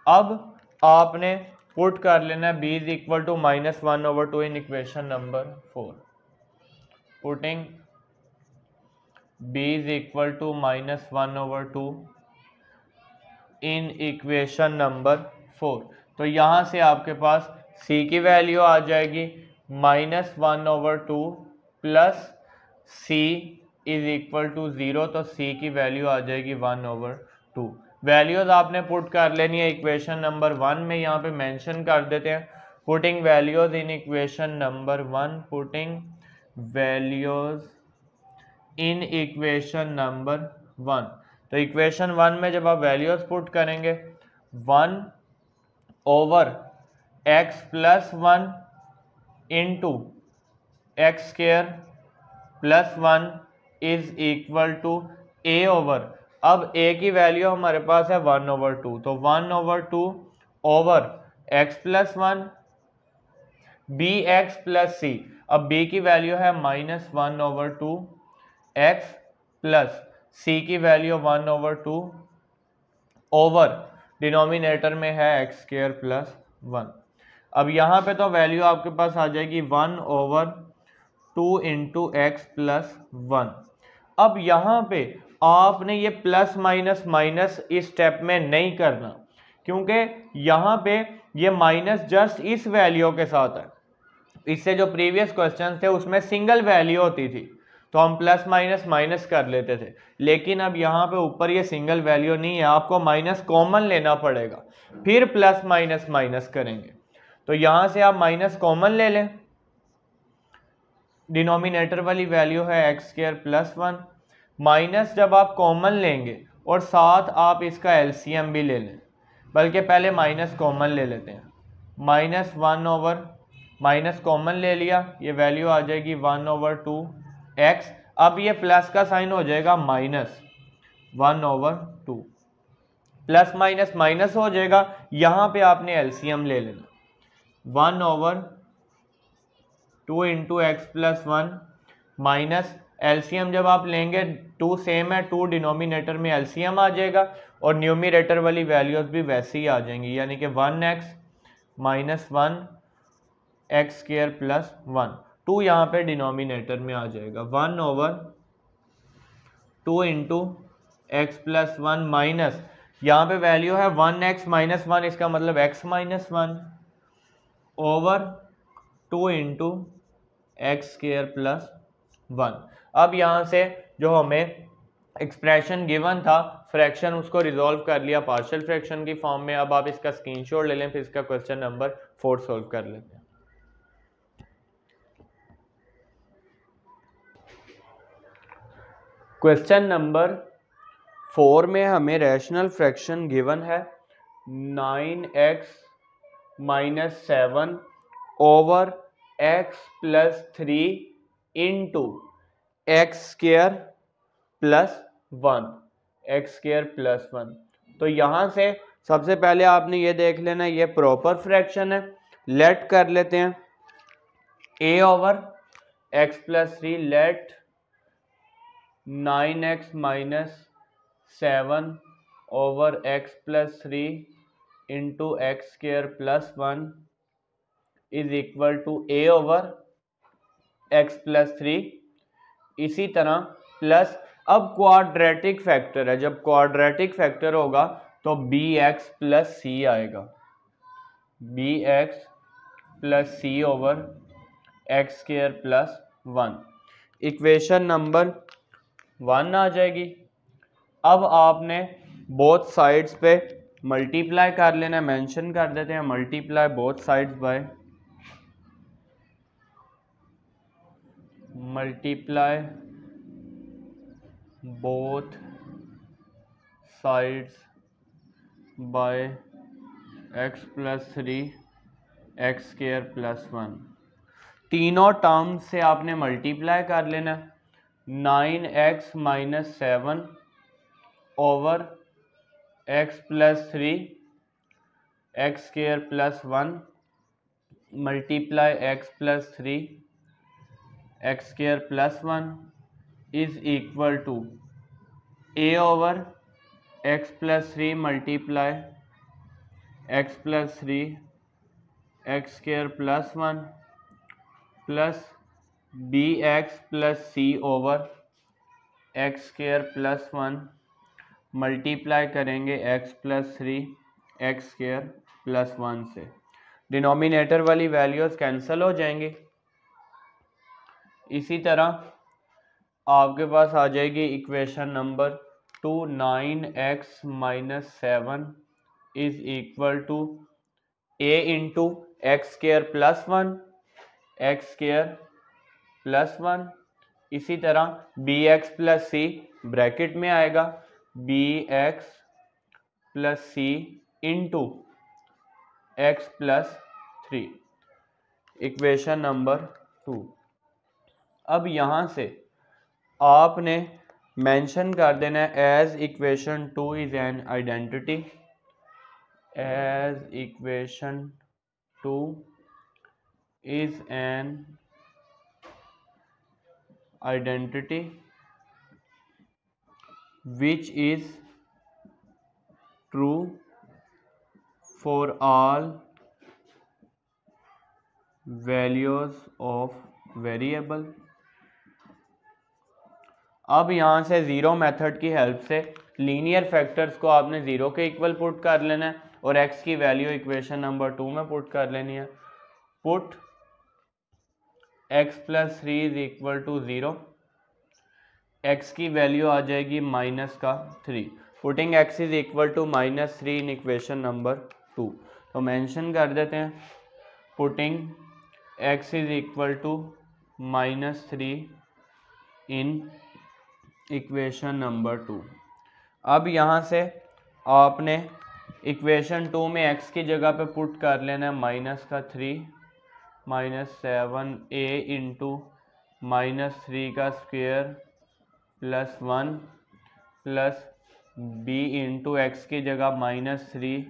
Speaker 1: अब आपने पुट कर लेना है b is equal to -1/2 in equation number 4, putting b is equal to -1/2 in equation number 4। तो यहाँ से आपके पास c की वैल्यू आ जाएगी -1/2 plus c is equal to 0, तो c की वैल्यू आ जाएगी 1/2। वैल्यूज आपने पुट कर लेनी है इक्वेशन नंबर 1 में, यहाँ पे मेंशन कर देते हैं putting values in equation number 1, putting values in equation number 1। तो इक्वेशन 1 में जब आप वैल्यूज पुट करेंगे 1/x plus 1 into x square plus 1 is equal to a over, अब a की वैल्यू हमारे पास है 1/2, तो 1/2 over x plus 1 bx plus c, अब b की वैल्यू है -1/2 x प्लस c की वैल्यू 1/2 ओवर डिनोमिनेटर में है एक्स स्क्वायर प्लस 1। अब यहाँ पे तो वैल्यू आपके पास आ जाएगी 1/2 इंटू एक्स प्लस 1। अब यहाँ पे आपने ये प्लस माइनस माइनस इस स्टेप में नहीं करना, क्योंकि यहाँ पे ये माइनस जस्ट इस वैल्यू के साथ है। इससे जो प्रीवियस क्वेश्चन थे उसमें सिंगल वैल्यू होती थी तो हम प्लस माइनस माइनस कर लेते थे, लेकिन अब यहाँ पे ऊपर ये सिंगल वैल्यू नहीं है, आपको माइनस कॉमन लेना पड़ेगा, फिर प्लस माइनस माइनस करेंगे। तो यहाँ से आप माइनस कॉमन ले लें, डिनोमिनेटर वाली वैल्यू है एक्स स्क्वायर प्लस 1, माइनस जब आप कॉमन लेंगे और साथ आप इसका एलसीएम भी ले लें, बल्कि पहले माइनस कॉमन ले लेते हैं, -1 ओवर माइनस कॉमन ले लिया, ये वैल्यू आ जाएगी 1/2 एक्स। अब ये प्लस का साइन हो जाएगा -1/2, प्लस माइनस माइनस हो जाएगा, यहाँ पे आपने एलसीएम ले लेना, 1/2 2 into x plus one minus LCM जब आप लेंगे 2 सेम है, 2 डिनोमिनेटर में एलसीएम आ जाएगा और न्यूमरेटर वाली वैल्यूज भी वैसे ही आ जाएंगी, यानी कि 1x minus 1x square plus 1, 2 यहाँ पे डिनोमिनेटर में आ जाएगा, 1 over 2 into x plus 1 minus यहाँ पे वैल्यू है 1x माइनस 1, इसका मतलब x minus 1 over 2 into x square plus 1। अब यहाँ से जो हमें एक्सप्रेशन गिवन था फ्रैक्शन, उसको रिजॉल्व कर लिया पार्शियल फ्रैक्शन की फॉर्म में। अब आप इसका स्क्रीनशॉट ले लें, फिर इसका क्वेश्चन नंबर 4 सॉल्व कर लेते हैं। क्वेश्चन नंबर 4 में हमें रैशनल फ्रैक्शन गिवन है 9x minus 7 over x plus 3 into x square plus 1, x square plus 1। तो यहाँ से सबसे पहले आपने ये देख लेना ये प्रॉपर फ्रैक्शन है, लेट कर लेते हैं a over x plus 3, let 9x minus 7 over x plus 3 into x square plus 1 is equal to a over x plus 3। इसी तरह प्लस, अब क्वाड्रेटिक फैक्टर है, जब क्वाड्रेटिक फैक्टर होगा तो bx प्लस c आएगा, bx plus c over x square plus 1, equation number 1 आ जाएगी। अब आपने बोथ साइड्स पे मल्टीप्लाई कर लेना, मेंशन कर देते हैं multiply both sides by multiply both sides by x plus 3 x square plus 1, तीनों टर्म से आपने मल्टीप्लाई कर लेना। 9x minus 7 over x plus 3 x square plus 1 multiply x plus 3 x square plus 1 is equal to a over x plus 3 multiply x plus 3 x square plus 1 plus bx plus c over x square plus 1 multiply करेंगे x plus 3 x square plus 1 से, डिनोमिनेटर वाली वैल्यूज कैंसिल हो जाएंगी। इसी तरह आपके पास आ जाएगी equation number 2, 9x minus 7 is equal to a into x square plus 1 x square plus 1। इसी तरह bx प्लस c ब्रैकेट में आएगा, bx plus c into x plus 3, equation number 2। अब यहाँ से आपने मेंशन कर देना है as equation 2 is an identity, as equation 2 is an identity which is true for all values of variable। अब यहाँ से ज़ीरो मेथड की हेल्प से लीनियर फैक्टर्स को आपने ज़ीरो के इक्वल पुट कर लेना है और x की वैल्यू इक्वेशन नंबर 2 में पुट कर लेनी है। Put x plus 3 is equal to 0, x की वैल्यू आ जाएगी माइनस का 3, putting x is equal to minus 3 in equation number 2। तो मेंशन कर देते हैं putting x is equal to minus 3 in equation number 2। अब यहाँ से आपने इक्वेशन 2 में x की जगह पे पुट कर लेना है माइनस का 3 माइनस 7a इंटू माइनस 3 का square plus 1 plus b into X की जगह -3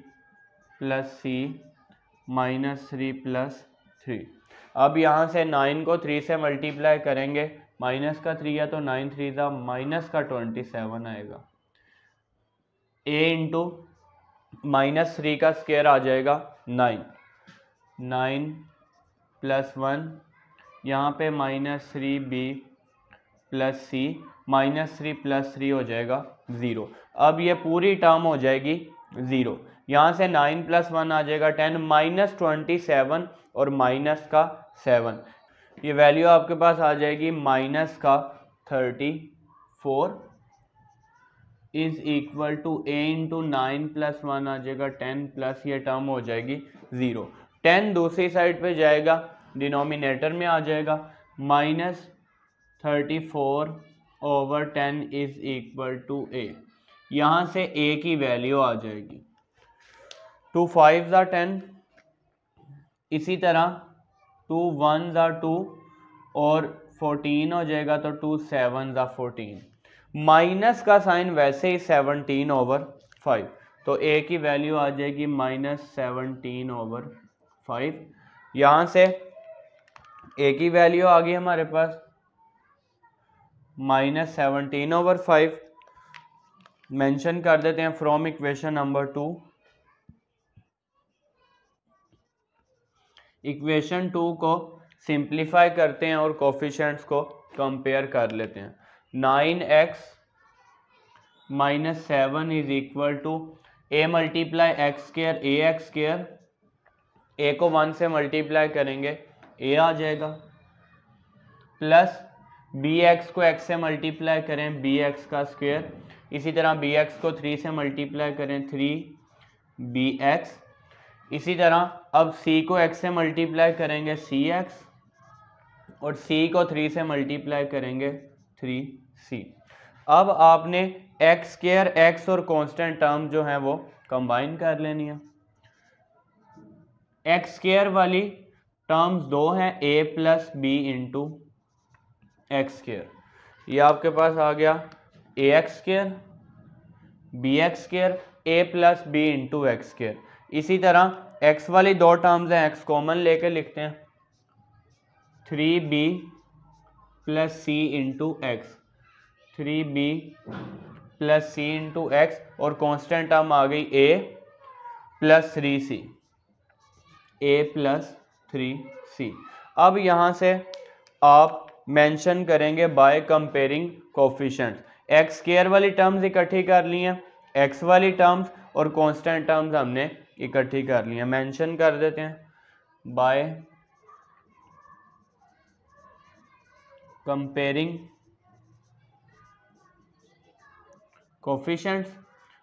Speaker 1: प्लस c -3 प्लस 3। अब यहाँ से 9 को 3 से मल्टीप्लाई करेंगे, माइनस का 3 है तो 9 3 ज़ा माइनस का 27 आएगा। a इंटू -3 का स्क्वायर आ जाएगा 9 प्लस 1, यहाँ पे -3b प्लस c, -3 प्लस 3 हो जाएगा 0। अब ये पूरी टर्म हो जाएगी 0। यहाँ से 9 प्लस 1 आ जाएगा 10, -27 और माइनस का 7, ये वैल्यू आपके पास आ जाएगी माइनस का 34 is equal to a into 9 plus 1 आ जाएगा 10 प्लस ये टर्म हो जाएगी 0। 10 दूसरी साइड पे जाएगा, डिनोमिनेटर में आ जाएगा, -34 over 10 is equal to a। यहाँ से a की वैल्यू आ जाएगी 2 5 ज़ा 10, इसी तरह 2 1 ज़ा 2 और 14 हो जाएगा तो 2 7 ज़ा 14, माइनस का साइन वैसे ही 17 ओवर 5, तो a की वैल्यू आ जाएगी -17 ओवर 5। यहाँ से a की वैल्यू आ गई हमारे पास -17 ओवर 5, मेंशन कर देते हैं फ्रॉम इक्वेशन नंबर 2। इक्वेशन 2 को सिंप्लीफाई करते हैं और कोफिशिएंट्स को कंपेयर कर लेते हैं। 9x -7 is equal to a multiply x square a x square, a को 1 से मल्टीप्लाई करेंगे a आ जाएगा, प्लस bx को x से मल्टीप्लाई करें bx का स्क्वायर, इसी तरह bx को 3 से मल्टीप्लाई करें 3bx, इसी तरह अब c को x से मल्टीप्लाई करेंगे cx और c को 3 से मल्टीप्लाई करेंगे 3c। अब आपने एक्स स्क्वायर एक्स और कांस्टेंट टर्म जो है वो कंबाइन कर लेनी है। एक्स स्क्वायर वाली टर्म्स दो हैं, a plus B into x square, ये आपके पास आ गया A x square B x square A plus B into x square. इसी तरह x वाली दो टर्म्स हैं, x कॉमन लेके लिखते हैं 3b प्लस सी इंटू एक्स, 3b प्लस सी इंटू एक्स, और कांस्टेंट टर्म आ गई a plus 3c, a plus 3c। अब यहाँ से आप मेंशन करेंगे bye comparing coefficients, x square वाली टर्म्स इकट्ठी कर ली हैं, x वाली टर्म्स और कांस्टेंट टर्म्स हमने इकट्ठी कर ली हैं। मेंशन कर देते हैं by comparing coefficients.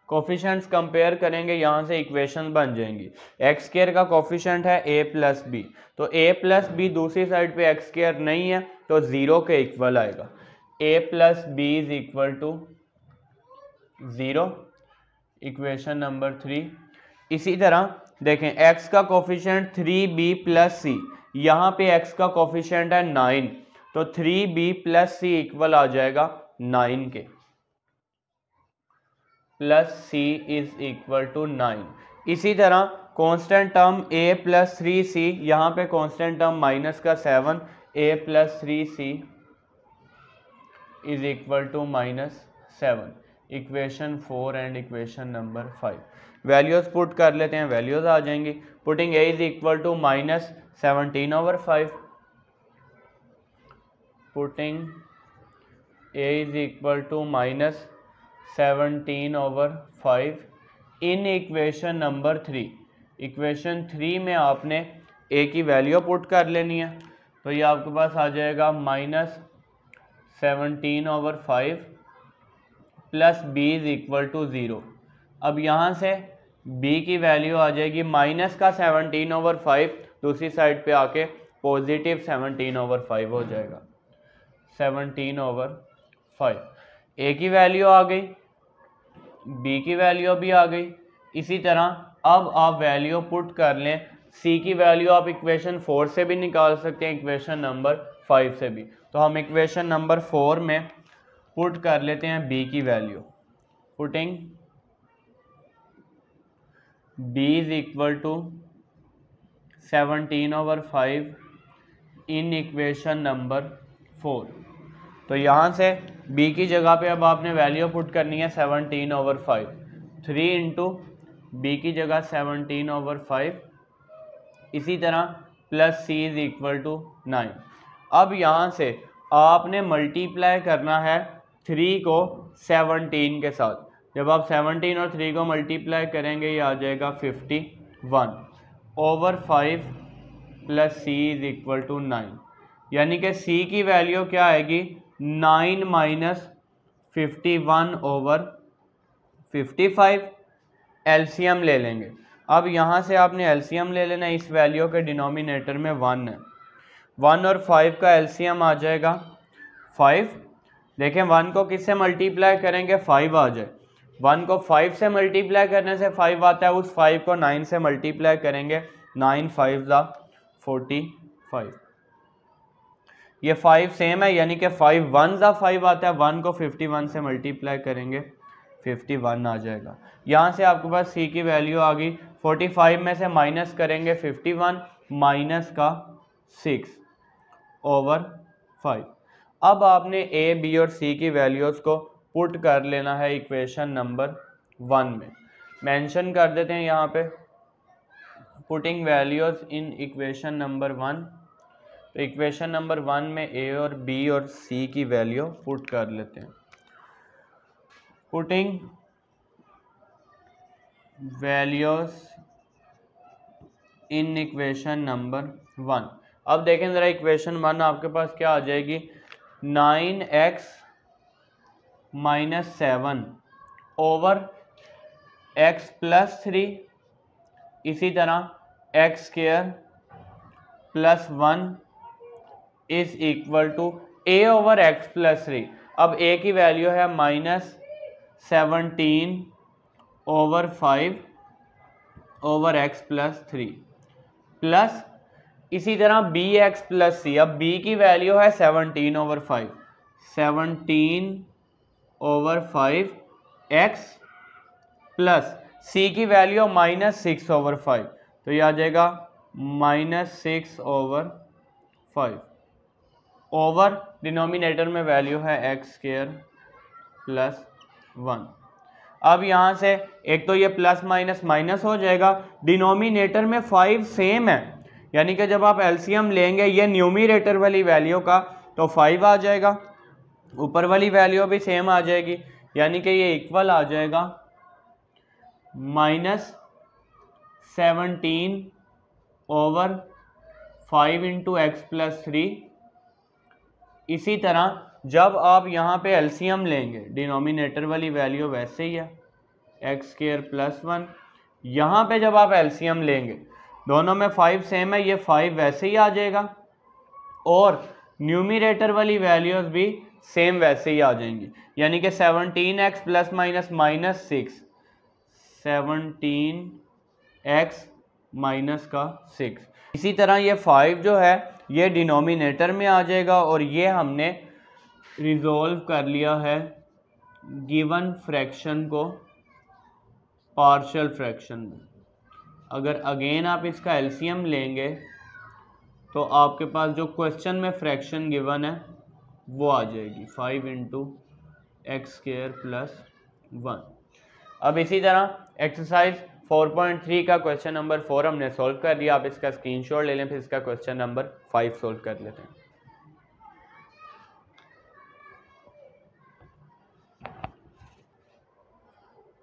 Speaker 1: Coefficients compare करेंगे, यहाँ से इक्वेशन बन जाएंगी। एक्स स्क्वायर का कोफिशिएंट है a प्लस बी, तो a प्लस बी दूसरी साइड पे एक्स स्क्वायर नहीं है तो 0 के इक्वल आएगा, a plus b is equal to 0, equation number 3। इसी तरह देखें x का कोफिशिएंट 3b प्लस सी, यहाँ पे x का कोफिशिएंट है 9, तो 3b प्लस सी इक्वल आ जाएगा 9 के, plus c is equal to 9। इसी तरह constant term a plus 3c, यहाँ पे कांस्टेंट टर्म माइनस का 7, a plus 3c is equal to -7, equation 4 and equation number 5। Values put कर लेते हैं, वैल्यूज आ जाएंगी। Putting a is equal to -17 over 5, putting a is equal to -17 over 5 in equation number 3। Equation 3 में आपने a की वैल्यू पुट कर लेनी है, तो ये आपके पास आ जाएगा -17 over 5 plus b is equal to 0। अब यहाँ से b की वैल्यू आ जाएगी माइनस का 17 ओवर 5, दूसरी साइड पे आके पॉजिटिव 17 ओवर 5 हो जाएगा, 17 ओवर 5। a की वैल्यू आ गई, b की वैल्यू भी आ गई। इसी तरह अब आप वैल्यू पुट कर लें, c की वैल्यू आप इक्वेशन 4 से भी निकाल सकते हैं, इक्वेशन नंबर 5 से भी। तो हम इक्वेशन नंबर 4 में पुट कर लेते हैं b की value, putting b is equal to 17 over 5 in equation number 4। तो यहाँ से b की जगह पे अब आपने वैल्यू पुट करनी है 17/5। 3 इंटू बी की जगह 17/5, इसी तरह plus c is equal to 9। अब यहाँ से आपने मल्टीप्लाई करना है 3 को 17 के साथ। जब आप 17 और 3 को मल्टीप्लाई करेंगे ये आ जाएगा 51/5 plus c is equal to 9। यानी कि c की वैल्यू क्या आएगी 9 माइनस 51/55। एलसीएम ले लेंगे। अब यहाँ से आपने एलसीएम ले लेना, इस वैल्यू के डिनोमिनेटर में 1 है। 1 और 5 का एलसीएम आ जाएगा 5। देखें 1 को किससे मल्टीप्लाई करेंगे 5 आ जाए। 1 को 5 से मल्टीप्लाई करने से 5 आता है, उस 5 को 9 से मल्टीप्लाई करेंगे, 9 5 ज़ा 45। ये 5 सेम है, यानी कि 5 1 ज़ा 5 आता है। 1 को 51 से मल्टीप्लाई करेंगे 51 आ जाएगा। यहाँ से आपके पास c की वैल्यू आ गई। 45 में से माइनस करेंगे 51, माइनस का 6/5। अब आपने a, b और c की वैल्यूज़ को पुट कर लेना है इक्वेशन नंबर 1 में। मेंशन कर देते हैं यहाँ पे पुटिंग वैल्यूज़ इन इक्वेशन नंबर 1। तो इक्वेशन नंबर 1 में a और b और c की वैल्यू पुट कर लेते हैं। पुटिंग वैल्यूज़ इन इक्वेशन नंबर 1। अब देखें ज़रा इक्वेशन 1 आपके पास क्या आ जाएगी 9x - 7 ओवर x + 3, इसी तरह x² + 1 is equal to a over x + 3। अब a की वैल्यू है -17/5 ओवर x + 3 प्लस इसी तरह bx + c। अब b की वैल्यू है 17/5, 17/5 x प्लस c की वैल्यू -6/5, तो ये आ जाएगा -6/5 ओवर डिनोमिनेटर में वैल्यू है x² + 1। अब यहाँ से एक तो ये प्लस माइनस माइनस हो जाएगा, डिनोमिनेटर में 5 सेम है, यानी कि जब आप एलसीएम लेंगे ये न्यूमरेटर वाली वैल्यू का तो 5 आ जाएगा, ऊपर वाली वैल्यू भी सेम आ जाएगी, यानी कि ये इक्वल आ जाएगा -17/5 इंटू x + 3। इसी तरह जब आप यहाँ पे एलसीएम लेंगे डिनोमिनेटर वाली वैल्यू वैसे ही है x² + 1। यहाँ पे जब आप एलसीएम लेंगे दोनों में 5 सेम है, ये 5 वैसे ही आ जाएगा और न्यूमरेटर वाली वैल्यूज भी सेम वैसे ही आ जाएंगी, यानी कि 17x ± -6, 17x -6। इसी तरह ये 5 जो है ये डिनोमिनेटर में आ जाएगा और ये हमने रिजॉल्व कर लिया है गिवन फ्रैक्शन को पार्शियल फ्रैक्शन में। अगर अगेन आप इसका एलसीएम लेंगे तो आपके पास जो क्वेश्चन में फ्रैक्शन गिवन है वो आ जाएगी 5 इंटू x² + 1। अब इसी तरह एक्सरसाइज 4.3 का क्वेश्चन नंबर 4 हमने सॉल्व कर लिया। आप इसका स्क्रीनशॉट ले लें, फिर इसका क्वेश्चन नंबर 5 सॉल्व कर लेते हैं।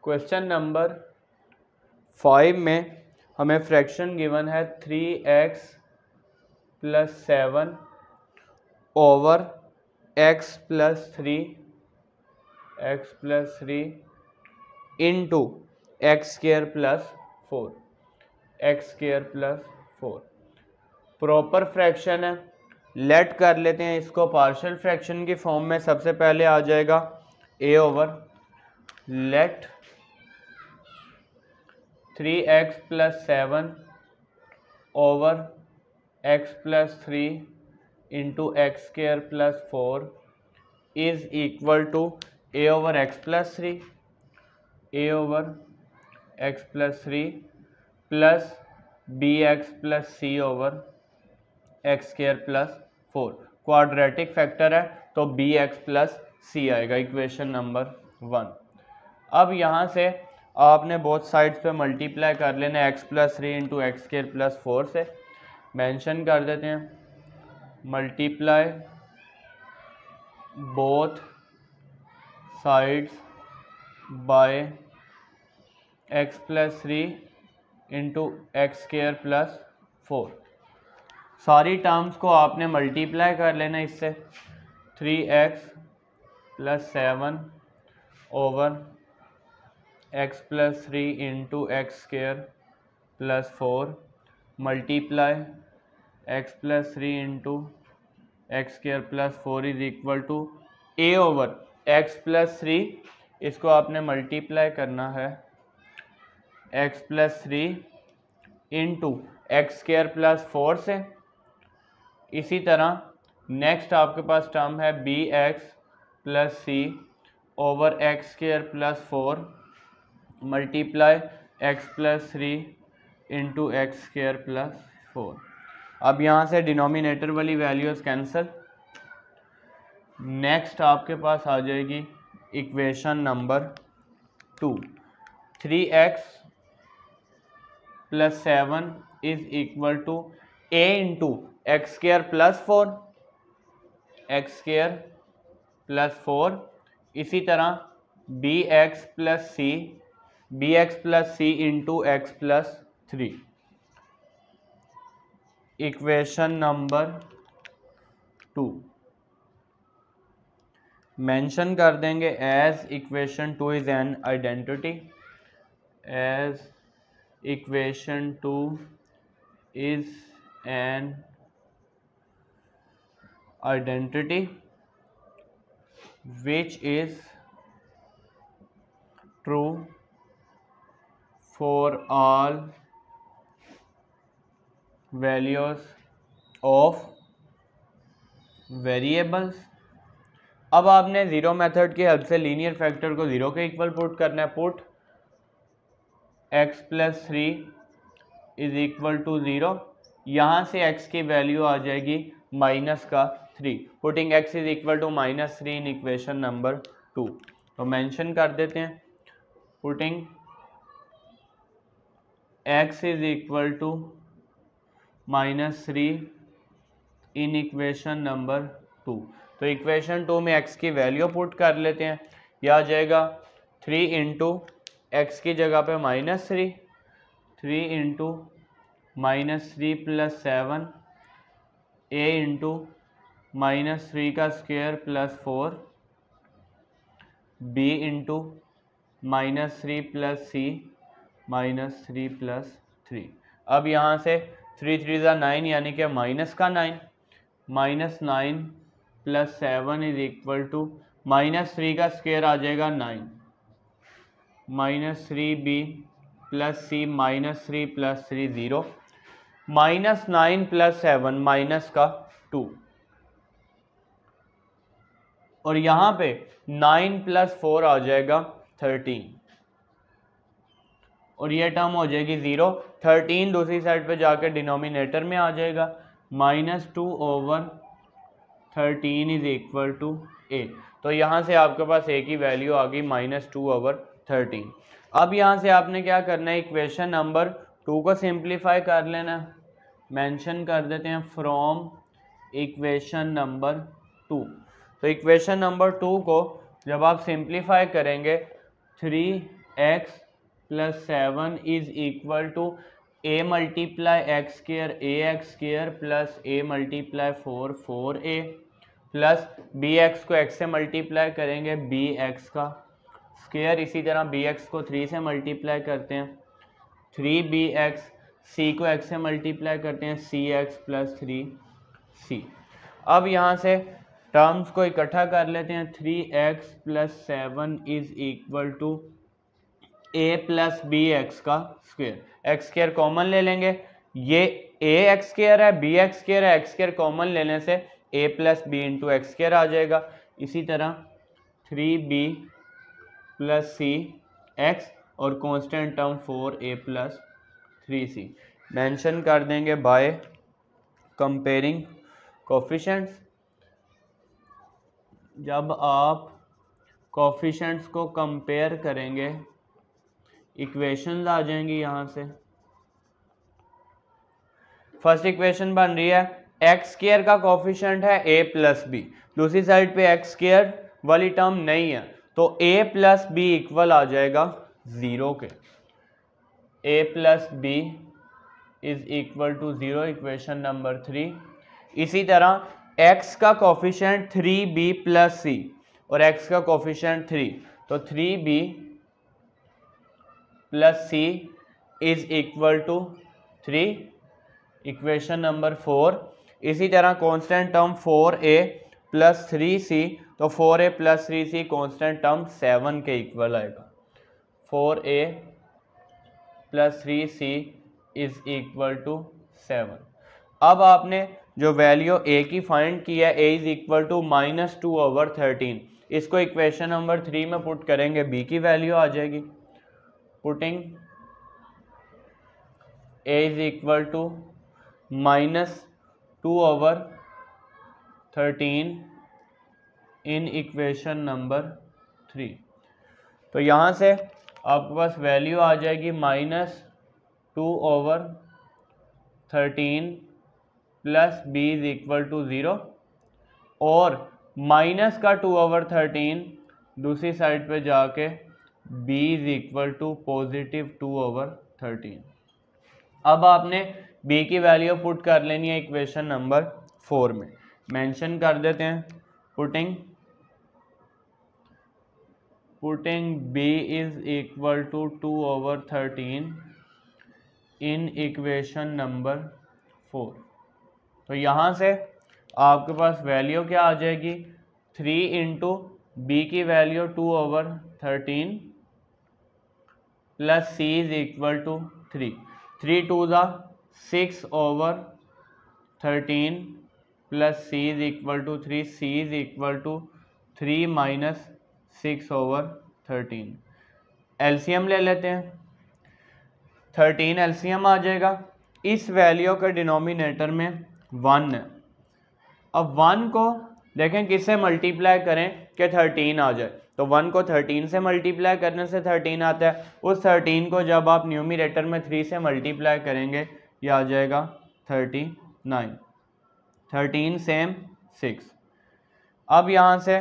Speaker 1: क्वेश्चन नंबर 5 में हमें फ्रैक्शन गिवन है 3x + 7 over x + 3 into x² + 4, x² + 4 proper fraction है। लेट कर लेते हैं इसको पार्शियल फ्रैक्शन की फॉर्म में। सबसे पहले आ जाएगा a over let 3x + 7 over x + 3 into x² + 4 is equal to a over x + 3, a over x + 3 plus bx + c over x square plus 4, quadratic factor है तो बी एक्स प्लस सी आएगा, इक्वेशन नंबर 1। अब यहाँ से आपने बोथ साइड्स पे मल्टीप्लाई कर लेना x plus 3 into x square plus 4 से। मेंशन कर देते हैं multiply both sides by x plus 3 into x square plus 4। सारी टर्म्स को आपने मल्टीप्लाई कर लेना इससे, 3x plus 7 over x plus 3 into x square plus 4 multiply x plus 3 into x square plus 4 is equal to A over x plus 3, इसको आपने मल्टीप्लाई करना है X plus 3 into x square plus 4 से। इसी तरह नेक्स्ट आपके पास टर्म है बी एक्स प्लस सी over x square plus 4 multiply x plus 3 into x square plus 4। अब यहाँ से डिनोमिनेटर वाली वैल्यूज कैंसिल। नेक्स्ट आपके पास आ जाएगी equation number 2, 3x plus 7 is equal to a into x square plus 4, x square plus 4। इसी तरह बी एक्स प्लस सी into x plus 3, equation number 2। Mention कर देंगे as equation 2 is an identity, as equation 2 is an identity which is true for all values of variables। अब आपने ज़ीरो मेथड की हेल्प से लीनियर फैक्टर को ज़ीरो के इक्वल पुट करना है। Put x plus 3 is equal to 0, यहाँ से x की वैल्यू आ जाएगी माइनस का 3, putting x is equal to -3 in equation number 2। तो मेंशन कर देते हैं putting x is equal to -3 in equation number 2। तो इक्वेशन 2 में x की वैल्यू पुट कर लेते हैं, यह आ जाएगा 3 इंटू एक्स की जगह पे -3, 3 इंटू -3 प्लस 7 a इंटू -3 का square plus 4 b into -3 plus c -3 plus 3। अब यहाँ से 3 3 ज़ा 9 यानी कि माइनस का 9, -9 प्लस 7 इज इक्वल टू -3 का स्क्वायर आ जाएगा 9, -3b plus c -3 plus 3 0, -9 plus 7 minus का 2, और यहाँ पे 9 प्लस 4 आ जाएगा 13, और ये टर्म हो जाएगी 0। 13 दूसरी साइड पे जाके डिनोमिनेटर में आ जाएगा, -2 over 13 is equal to a। तो यहाँ से आपके पास a की वैल्यू आ गई -2 ओवर 13। अब यहाँ से आपने क्या करना है, इक्वेशन नंबर 2 को सिंप्लीफाई कर लेना। मेंशन कर देते हैं फ्रॉम इक्वेशन नंबर 2। तो इक्वेशन नंबर 2 को जब आप सिंप्लीफाई करेंगे 3x plus 7 is equal to a multiply x square ax square plus a multiply 4a plus bx को x से मल्टीप्लाई करेंगे bx का स्क्वायर, इसी तरह bx को 3 से मल्टीप्लाई करते हैं 3bx, c को x से मल्टीप्लाई करते हैं cx प्लस 3c। अब यहाँ से टर्म्स को इकट्ठा कर लेते हैं, 3x plus 7 is equal to a plus B x का स्क्वायर, एक्स स्क्वायर कॉमन ले लेंगे, ये a एक्स स्क्वायर है b एक्स स्क्वायर है, एक्स स्क्वायर कॉमन लेने से a plus B into x square आ जाएगा। इसी तरह 3b प्लस सी एक्स और constant term 4a plus 3c mention कर देंगे बाय कंपेयरिंग कोफिशिएंट्स, जब आप कोफिशिएंट्स को कंपेयर करेंगे इक्वेशंस आ जाएंगी। यहाँ से फर्स्ट इक्वेशन बन रही है एक्स स्क्वायर का कोफिशिएंट है a प्लस बी, दूसरी साइड पे एक्स स्क्वायर वाली टर्म नहीं है तो a प्लस बी इक्वल आ जाएगा 0 के। a plus b is equal to 0, equation number 3। इसी तरह x का कोफिशिएंट 3b प्लस सी और x का कोफिशिएंट 3, तो 3b plus c is equal to 3, equation number 4। इसी तरह constant term 4a plus 3c, तो 4a plus 3c constant term 7 के इक्वल आएगा। 4a plus 3c is equal to 7। अब आपने जो वैल्यू a की फाइंड की है a इज इक्वल टू -2/13, इसको इक्वेशन नंबर 3 में पुट करेंगे b की वैल्यू आ जाएगी। Putting a is equal to -2/13 in equation number 3, तो यहाँ से आपके पास वैल्यू आ जाएगी -2/13 plus b is equal to 0, और माइनस का 2/13 दूसरी साइड पे जाके b is equal to positive 2/13। अब आपने b की वैल्यू पुट कर लेनी है इक्वेशन नंबर 4 में, मेंशन कर देते हैं। Putting b is equal to 2/13 in equation number 4, तो यहाँ से आपके पास वैल्यू क्या आ जाएगी 3 इंटू बी की value 2/13 plus c is equal to 3, 3 2 ज़ा 6/13 प्लस c is equal to 3, c is equal to 3 minus 6/13। LCM ले लेते हैं, 13 एलसीएम आ जाएगा। इस वैल्यू के डिनोमिनेटर में 1 है। अब 1 को देखें किससे मल्टीप्लाई करें कि 13 आ जाए, तो 1 को 13 से मल्टीप्लाई करने से 13 आता है। उस 13 को जब आप न्यूमरेटर में 3 से मल्टीप्लाई करेंगे ये आ जाएगा 39, 13 सेम 6। अब यहाँ से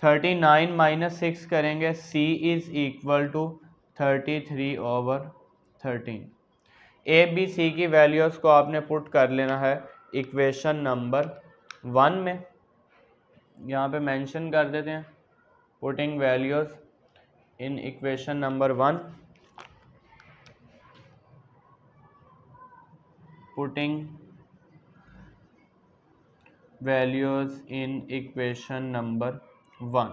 Speaker 1: 39 माइनस 6 करेंगे, c is equal to 33/13। A b c की वैल्यूज़ को आपने पुट कर लेना है इक्वेशन नंबर 1 में, यहाँ पे मेंशन कर देते हैं पुटिंग वैल्यूज़ इन इक्वेशन नंबर 1, पुटिंग वैल्यूज़ इन इक्वेशन नंबर 1।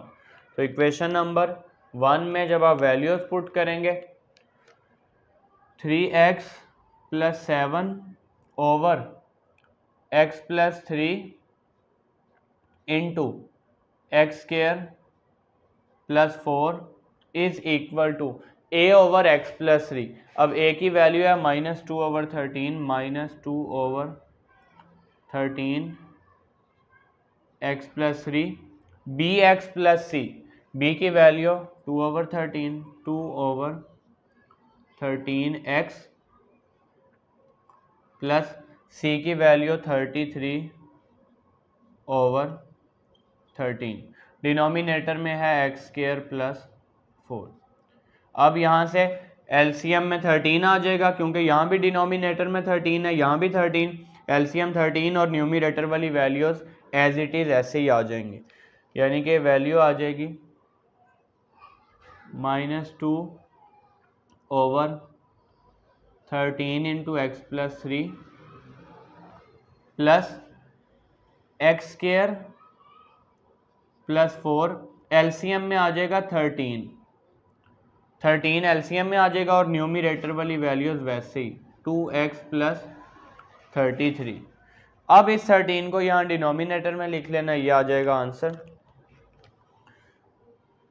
Speaker 1: तो इक्वेशन नंबर 1 में जब आप वैल्यूज़ पुट करेंगे 3x plus 7 over x plus 3 into x square plus 4 is equal to a over x plus 3। अब a की वैल्यू है -2/13, -2/13 x plus 3, b x plus c, b की वैल्यू 2/13, 2/13 x प्लस c की वैल्यू 33/13, डिनोमिनेटर में है एक्स स्क्वायर प्लस 4। अब यहाँ से एलसीएम में 13 आ जाएगा क्योंकि यहाँ भी डिनोमिनेटर में 13 है, यहाँ भी 13, एलसीएम 13 और न्यूमरेटर वाली वैल्यूज़ एज इट इज़ ऐसे ही आ जाएंगी, यानी कि वैल्यू आ जाएगी -2/13 into x plus 3 plus x square plus 4, LCM में आ जाएगा 13 एलसीएम में आ जाएगा और न्यूमरेटर वाली वैल्यूज वैसे ही 2x प्लस 33। अब इस 13 को यहाँ डिनोमिनेटर में लिख लेना, ये आ जाएगा answer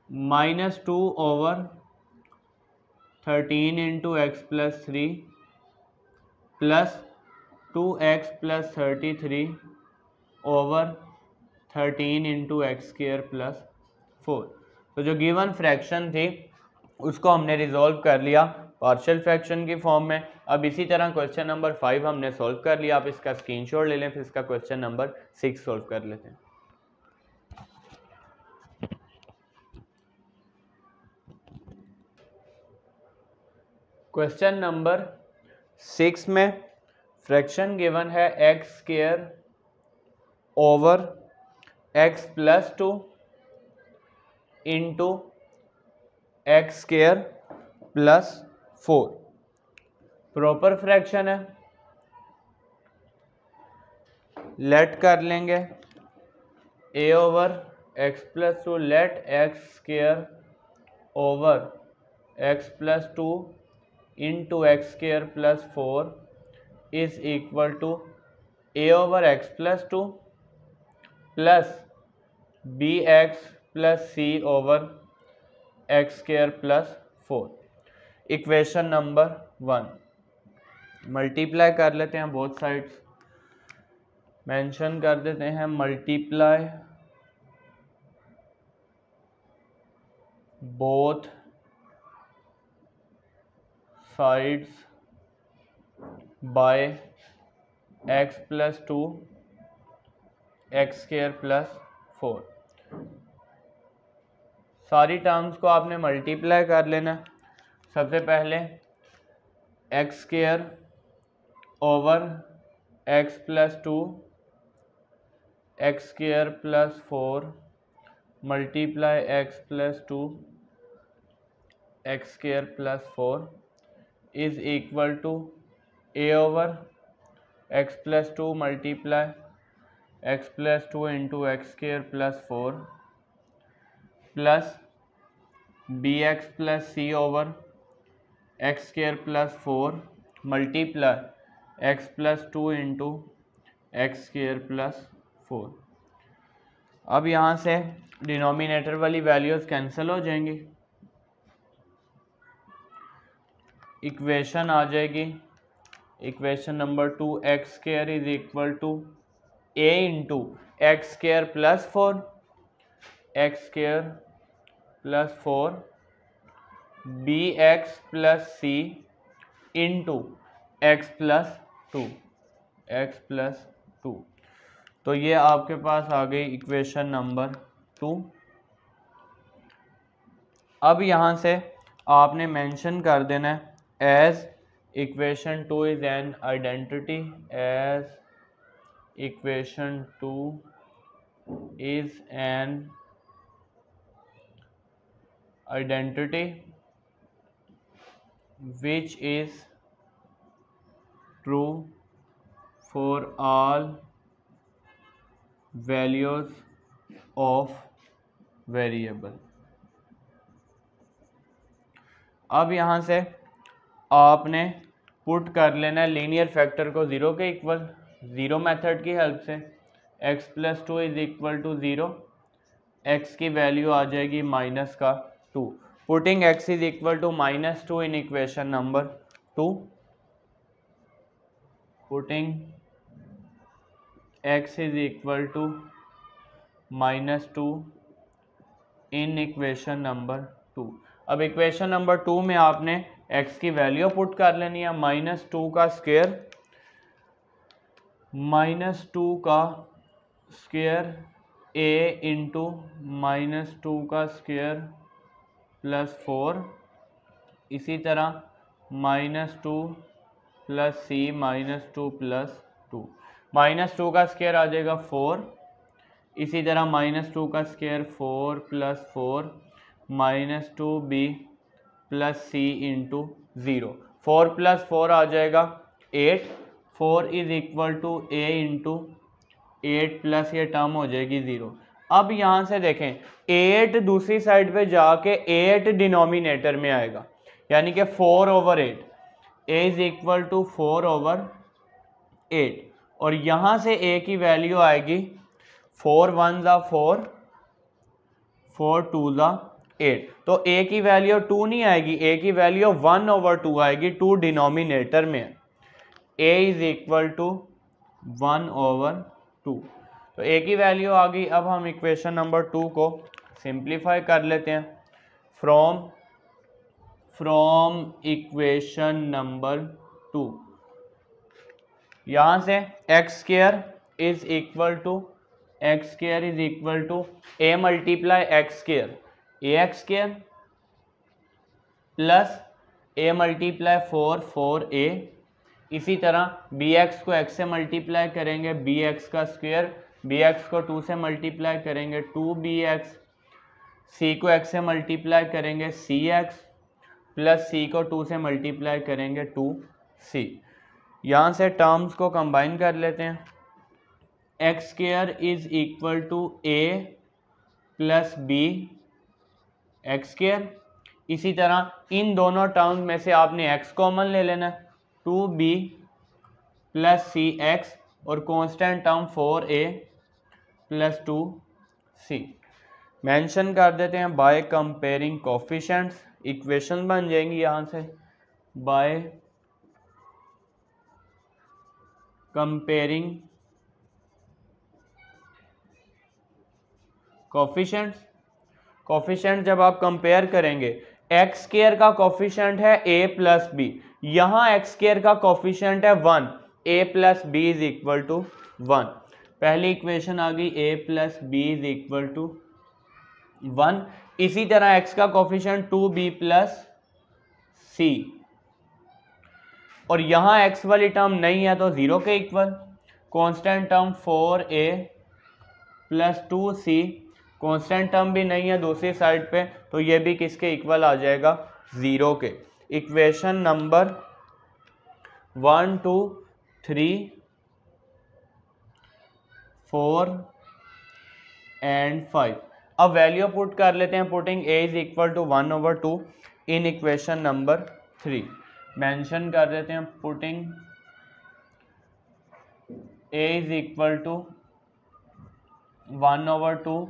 Speaker 1: -2/13 into x plus 3 plus 2x plus 33 over 13 into x square plus 4। तो जो गिवन फ्रैक्शन थी उसको हमने रिजॉल्व कर लिया पार्शियल फ्रैक्शन की फॉर्म में। अब इसी तरह क्वेश्चन नंबर 5 हमने सॉल्व कर लिया। आप इसका स्क्रीनशॉट ले लें, फिर इसका क्वेश्चन नंबर 6 सॉल्व कर लेते हैं। क्वेश्चन नंबर 6 में फ्रैक्शन गिवन है x square over x plus 2 into x square plus 4। Proper fraction है, लेट कर लेंगे A over x plus 2 let X square over x plus 2 into x square plus 4 is equal to A over x plus 2 plus B x plus C over x square plus 4। Equation number 1 multiply कर लेते हैं, बोथ साइड्स मेंशन कर देते हैं, multiply both sides by x plus 2 x square plus 4। सारी टर्म्स को आपने मल्टीप्लाई कर लेना। सबसे पहले x square over x plus 2 x square plus 4 multiply x plus 2 x square plus 4 is equal to A over x plus 2 multiply x plus 2 into x square plus 4 plus B x plus C over x square plus 4 multiply x plus 2 into x square plus 4। अब यहाँ से डिनोमिनेटर वाली वैल्यूज़ कैंसिल हो जाएंगी, इक्वेशन आ जाएगी। Equation number 2 x square is equal to A into x square plus 4 x square plus 4 b x plus C into x plus 2 x plus 2। तो ये आपके पास आ गई इक्वेशन नंबर 2। अब यहाँ से आपने मेंशन कर देना है as equation 2 is an identity, as equation 2 is an identity which is true for all values of variable। अब यहाँ से आपने पुट कर लेना है लीनियर फैक्टर को ज़ीरो के इक्वल, ज़ीरो मेथड की हेल्प से। x plus 2 is equal to 0, x की वैल्यू आ जाएगी माइनस का 2। Putting x is equal to minus 2 in equation number 2, putting x is equal to minus 2 in equation number 2। अब इक्वेशन नंबर 2 में आपने x की वैल्यू पुट कर लेनी है, माइनस 2 का स्क्वायर, माइनस 2 का स्क्वायर a इंटू माइनस 2 का स्क्वायर प्लस 4, इसी तरह minus 2 plus c minus 2 plus 2, minus 2 का स्क्वायर आ जाएगा 4, इसी तरह माइनस 2 का square 4 plus 4 minus 2b plus c into 0, 4 plus 4 आ जाएगा 8, 4 is equal to a into 8 plus ये टर्म हो जाएगी 0। अब यहाँ से देखें 8 दूसरी साइड पे जाके 8 डिनोमिनेटर में आएगा, यानी कि 4 over 8, a is equal to 4 over 8, और यहाँ से a की वैल्यू आएगी 4 1 ज़ा 4, 4 2 ज़ा 8, तो a की वैल्यू 2 नहीं आएगी, a की वैल्यू 1 ओवर 2 आएगी, 2 डिनोमिनेटर में है। a is equal to 1/2। तो ए की वैल्यू आ गई। अब हम इक्वेशन नंबर 2 को सिंप्लीफाई कर लेते हैं। फ्रॉम इक्वेशन नंबर 2, यहाँ से x square is equal to a multiply x square, a x square plus a multiply 4 a. इसी तरह बी एक्स को एक्स से मल्टीप्लाई करेंगे बी एक्स का स्क्वायर, बी एक्स को 2 से मल्टीप्लाई करेंगे 2bx, सी को एक्स से मल्टीप्लाई करेंगे सी एक्स प्लस सी को 2 से मल्टीप्लाई करेंगे 2c। यहाँ से टर्म्स को कंबाइन कर लेते हैं। X square is equal to a plus B x square. इसी तरह इन दोनों टर्म्स में से आपने x कॉमन ले लेना, 2b प्लस सी एक्स और constant term 4a plus 2c mention कर देते हैं। बाय कंपेयरिंग कोफिशिएंट्स इक्वेशन बन जाएंगी यहाँ से, बाय कंपेयरिंग कोफिशिएंट्स। कोफिशिएंट जब आप कंपेयर करेंगे, एक्स स्क्वायर का कोफिशिएंट है a प्लस बी, यहाँ एक्स स्क्वायर का कोफिशिएंट है 1, a plus b is equal to 1। पहली इक्वेशन आ गई a plus b is equal to 1। इसी तरह x का कोफिशिएंट 2b प्लस c, और यहाँ x वाली टर्म नहीं है तो 0 के equal. Constant term 4a plus 2c, constant term भी नहीं है दूसरी साइड पे, तो ये भी किसके इक्वल आ जाएगा, 0 के। Equation number 1 2 3 4 and 5। अब वैल्यू पुट कर लेते हैं। Putting a is equal to 1/2 in equation number 3 mention कर देते हैं। Putting a is equal to 1/2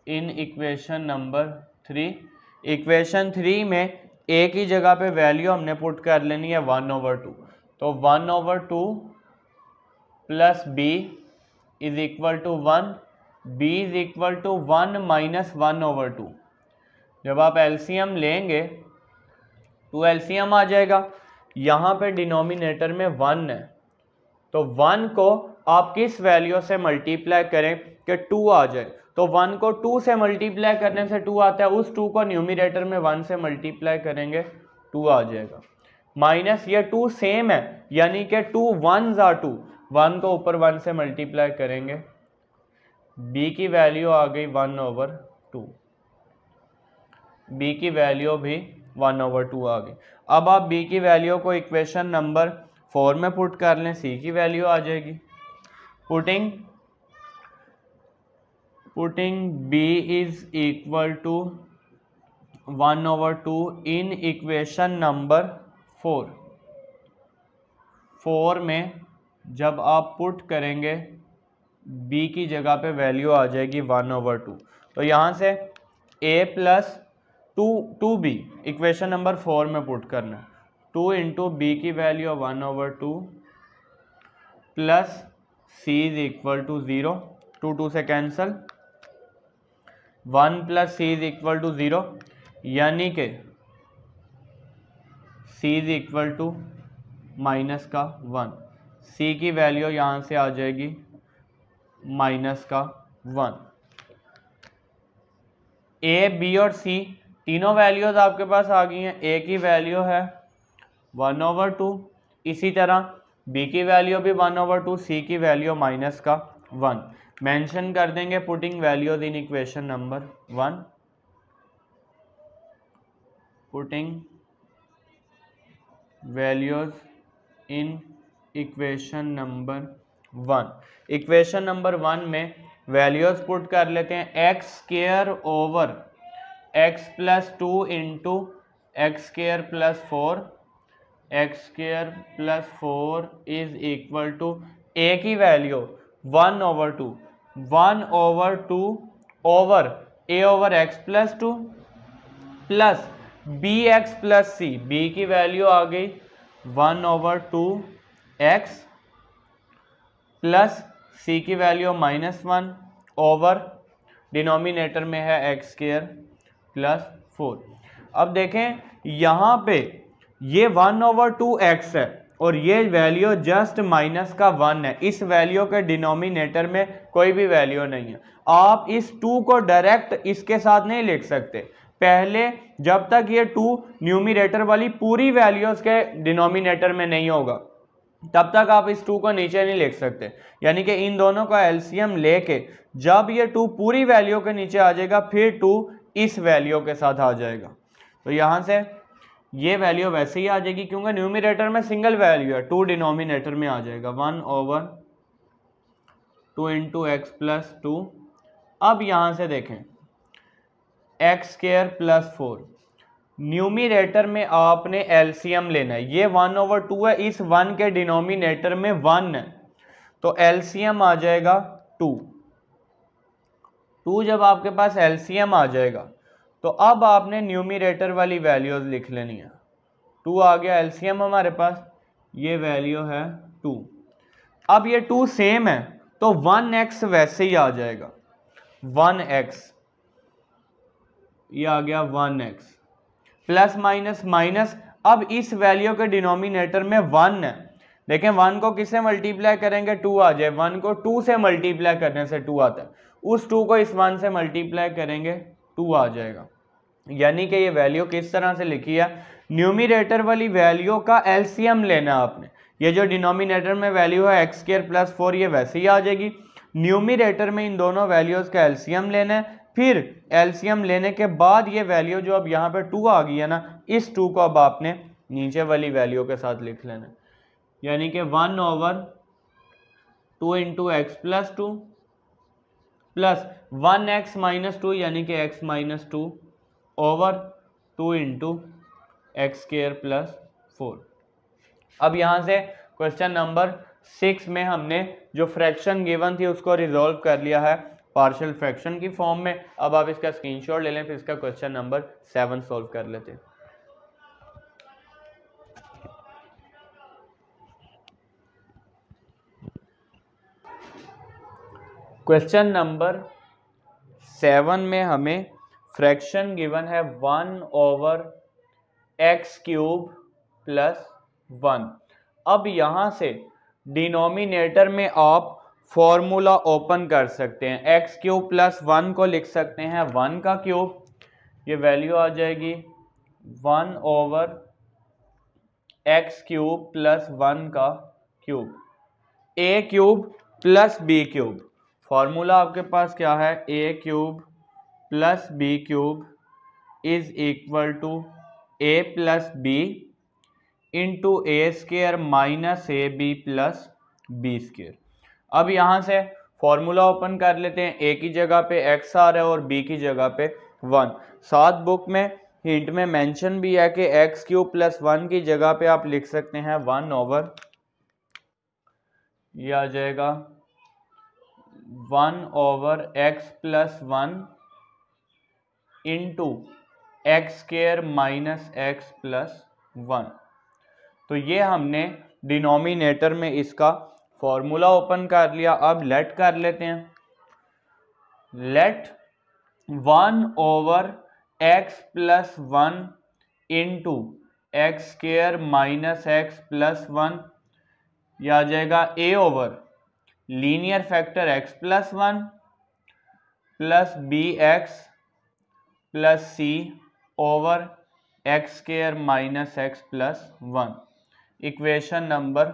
Speaker 1: in equation number 3। Equation 3 में a की जगह पे वैल्यू हमने पुट कर लेनी है 1/2, तो 1/2 plus b is equal to 1, b is equal to 1 minus 1/2। जब आप एलसीएम लेंगे तो एलसीएम आ जाएगा। यहाँ पे डिनोमिनेटर में 1 है, तो 1 को आप किस वैल्यू से मल्टीप्लाई करें कि 2 आ जाए, तो 1 को 2 से मल्टीप्लाई करने से 2 आता है, उस 2 को न्यूमरेटर में 1 से मल्टीप्लाई करेंगे 2 आ जाएगा। माइनस ये 2 सेम है, यानी कि 2 1s are 2, 1 को ऊपर 1 से मल्टीप्लाई करेंगे, b की वैल्यू आ गई 1/2, b की वैल्यू भी 1/2 आ गई। अब आप b की वैल्यू को इक्वेशन नंबर 4 में पुट कर लें, c की वैल्यू आ जाएगी। Putting b is equal to 1/2 in equation number 4 में जब आप पुट करेंगे b की जगह पे वैल्यू आ जाएगी 1/2, तो यहाँ से a plus 2b equation number 4 में पुट करना है। 2 इंटू बी की value 1/2 plus c is equal to 0, 2 से cancel, 1 plus c is equal to 0, यानी कि c is equal to minus का 1। c की वैल्यू यहाँ से आ जाएगी माइनस का 1। a b और c तीनों वैल्यूज आपके पास आ गई हैं। a की वैल्यू है 1/2, इसी तरह b की वैल्यू भी 1/2, c की वैल्यू माइनस का 1 मेंशन कर देंगे। Putting values in equation number 1, putting values in equation number 1। Equation number 1 में वैल्यूज पुट कर लेते हैं। X square over x plus 2 into x square plus 4, x square plus 4 is equal to a की value 1/2, 1/2 over a over x plus 2 plus B x plus c, b की वैल्यू आ गई 1/2 x प्लस सी की वैल्यू -1 ओवर डिनोमिनेटर में है एक्स स्क्वायर प्लस 4। अब देखें यहाँ पे ये 1/2x है और ये वैल्यू जस्ट -1 है। इस वैल्यू के डिनोमिनेटर में कोई भी वैल्यू नहीं है। आप इस 2 को डायरेक्ट इसके साथ नहीं लिख सकते, पहले जब तक ये 2 न्यूमरेटर वाली पूरी वैल्यूज के डिनोमिनेटर में नहीं होगा तब तक आप इस 2 को नीचे नहीं लिख सकते। यानी कि इन दोनों का एलसीएम लेके जब ये 2 पूरी वैल्यू के नीचे आ जाएगा फिर 2 इस वैल्यू के साथ आ जाएगा। तो यहां से ये वैल्यू वैसे ही आ जाएगी क्योंकि न्यूमरेटर में सिंगल वैल्यू है, 2 डिनोमिनेटर में आ जाएगा 1/2 इंटू एक्स प्लस 2। अब यहां से देखें एक्स स्क्वायर प्लस 4, न्यूमरेटर में आपने एलसीएम लेना है। ये 1/2 है, इस 1 के डिनोमिनेटर में 1 है तो एलसीएम आ जाएगा 2। जब आपके पास एलसीएम आ जाएगा तो अब आपने न्यूमरेटर वाली वैल्यूज लिख लेनी है। 2 आ गया एलसीएम हमारे पास, ये वैल्यू है 2। अब ये 2 सेम है तो 1x वैसे ही आ जाएगा, 1x ये आ गया 1x प्लस माइनस माइनस। अब इस वैल्यू के डिनोमिनेटर में 1 है, देखें 1 को किससे मल्टीप्लाई करेंगे 2 आ जाए, 1 को 2 से मल्टीप्लाई करने से 2 आता है, उस 2 को इस 1 से मल्टीप्लाई करेंगे 2 आ जाएगा। यानी कि ये वैल्यू किस तरह से लिखी है, न्यूमरेटर वाली वैल्यू का एलसीएम लेना आपने। ये जो डिनोमिनेटर में वैल्यू है एक्स स्क्वायर प्लस 4 ये वैसे ही आ जाएगी, न्यूमरेटर में इन दोनों वैल्यूज का एलसीएम लेना है, फिर एलसीएम लेने के बाद ये वैल्यू जो अब यहाँ पे 2 आ गई है ना, इस 2 को अब आपने नीचे वाली वैल्यू के साथ लिख लेना है। यानी कि 1/2 into x plus 2 plus 1x minus 2 यानी कि x minus 2 over 2 into x square plus 4। अब यहाँ से क्वेश्चन नंबर 6 में हमने जो फ्रैक्शन गिवन थी उसको रिजॉल्व कर लिया है पार्शियल फ्रैक्शन की फॉर्म में। अब आप इसका स्क्रीनशॉट ले लें, फिर इसका क्वेश्चन नंबर 7 सॉल्व कर लेते हैं। क्वेश्चन नंबर 7 में हमें फ्रैक्शन गिवन है 1/x³ प्लस 1। अब यहाँ से डिनोमिनेटर में आप फॉर्मूला ओपन कर सकते हैं, x³ प्लस 1 को लिख सकते हैं 1 का क्यूब, ये वैल्यू आ जाएगी 1/x³ प्लस 1 का cube, a³ plus b³ formula आपके पास क्या है, a³ plus b³ is equal to a plus b into a² minus ab plus b²। अब यहाँ से फॉर्मूला ओपन कर लेते हैं, a की जगह पे x आ रहा है और b की जगह पे 1। साथ बुक में हिंट में मेंशन भी है कि x³ प्लस 1 की जगह पे आप लिख सकते हैं 1 ओवर, ये आ जाएगा 1/x plus 1 into x² minus x plus 1। तो ये हमने डिनोमिनेटर में इसका फॉर्मूला ओपन कर लिया। अब लेट कर लेते हैं, let 1/x plus 1 into x² minus x plus 1, यह आ जाएगा a over linear factor x plus 1 plus bx plus c over x² minus x plus 1, equation number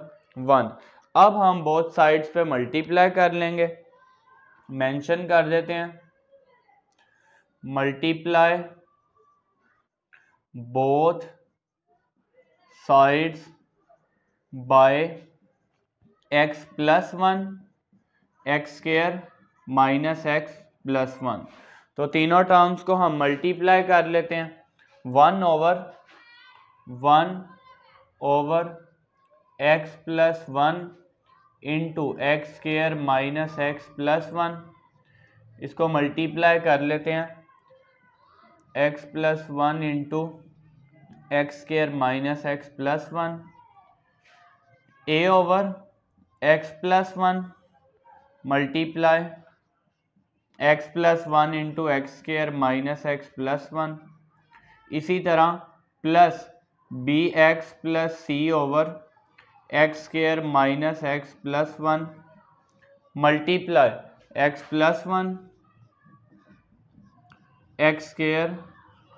Speaker 1: 1। अब हम बोथ साइड्स पे मल्टीप्लाई कर लेंगे, मेंशन कर देते हैं multiply both sides bye x plus 1 x² minus x plus 1। तो तीनों टर्म्स को हम मल्टीप्लाई कर लेते हैं, 1 over x plus 1 into x² minus x plus 1, इसको मल्टीप्लाई कर लेते हैं x plus 1 into x² minus x plus 1, a over x plus 1 multiply x plus one into x square minus X plus one, इसी तरह प्लस बी एक्स प्लस सी over X square minus X plus one multiply x plus one X square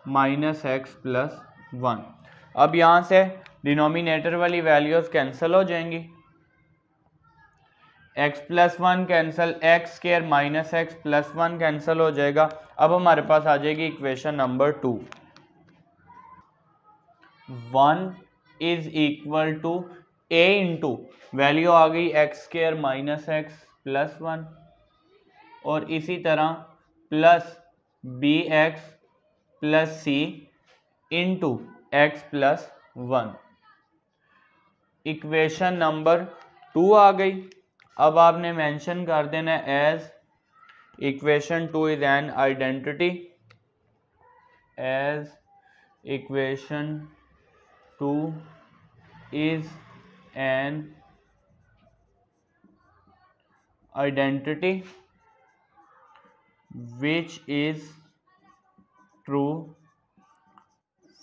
Speaker 1: minus X plus one. अब यहाँ से डिनोमिनेटर वाली वैल्यूज कैंसिल हो जाएंगी, X plus one cancel, X square minus X plus one cancel हो जाएगा। अब हमारे पास आ जाएगी equation number 2, 1 is equal to A into value आ गई X square minus X plus one और इसी तरह प्लस बी एक्स प्लस सी into x plus one. Equation number 2 आ गई। अब आपने मेंशन कर देना as equation 2 is an identity, as equation 2 is an identity which is true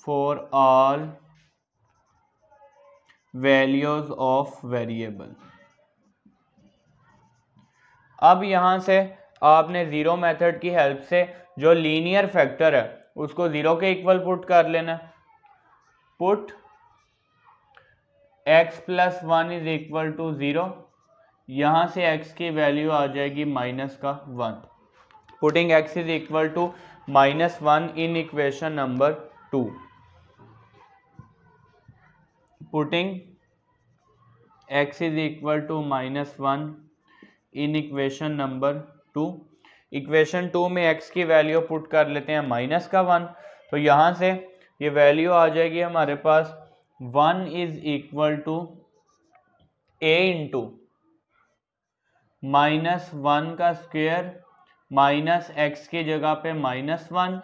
Speaker 1: for all values of variable। अब यहाँ से आपने ज़ीरो मेथड की हेल्प से जो लीनियर फैक्टर है उसको ज़ीरो के इक्वल पुट कर लेना। Put x plus one is equal to zero, यहाँ से x की वैल्यू आ जाएगी माइनस का one. Putting x is equal to minus one in equation number 2, putting x is equal to minus one in equation number 2। Equation 2 में x की वैल्यू पुट कर लेते हैं माइनस का वन, तो यहाँ से ये वैल्यू आ जाएगी हमारे पास 1 is equal to a into minus one का स्क्वायर माइनस एक्स की जगह पे माइनस वन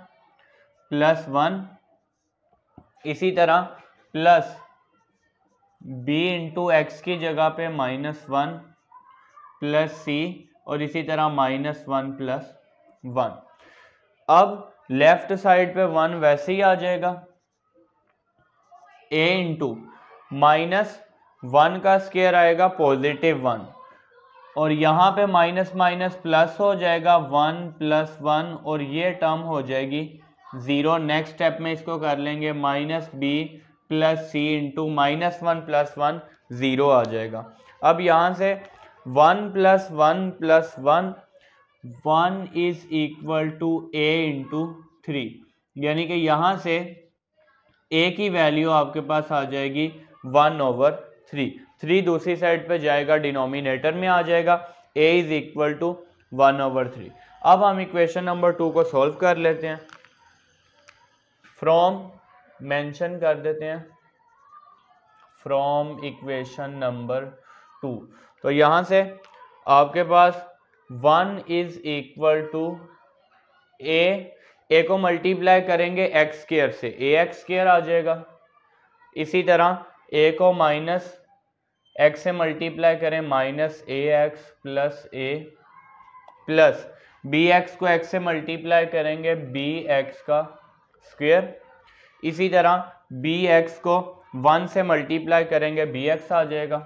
Speaker 1: प्लस वन, इसी तरह प्लस b इंटू एक्स की जगह पे माइनस वन प्लस सी और इसी तरह माइनस वन प्लस वन। अब लेफ्ट साइड पे वन वैसे ही आ जाएगा, a इंटू माइनस वन का स्क्वायर आएगा पॉजिटिव वन और यहाँ पे माइनस माइनस प्लस हो जाएगा वन प्लस वन और ये टर्म हो जाएगी ज़ीरो। नेक्स्ट स्टेप में इसको कर लेंगे माइनस बी प्लस सी into minus one plus one, zero आ जाएगा। अब यहाँ से one plus one plus one, one is equal to A into three, यानी कि यहाँ से ए की वैल्यू आपके पास आ जाएगी वन ओवर थ्री। थ्री दूसरी साइड पे जाएगा, डिनोमिनेटर में आ जाएगा, a is equal to one over three. अब हम इक्वेशन नंबर 2 को सॉल्व कर लेते हैं। फ्रॉम मेंशन कर देते हैं फ्रॉम इक्वेशन नंबर 2, तो यहाँ से आपके पास 1 इज इक्वल टू ए को मल्टीप्लाई करेंगे एक्स स्क्वायर से, ए एक्स स्क्वायर आ जाएगा। इसी तरह a को माइनस एक्स से मल्टीप्लाई करें माइनस ए एक्स प्लस ए, प्लस बी एक्स को एक्स से मल्टीप्लाई करेंगे बी एक्स का स्क्वायर। इसी तरह बी एक्स को 1 से मल्टीप्लाई करेंगे बी एक्स आ जाएगा।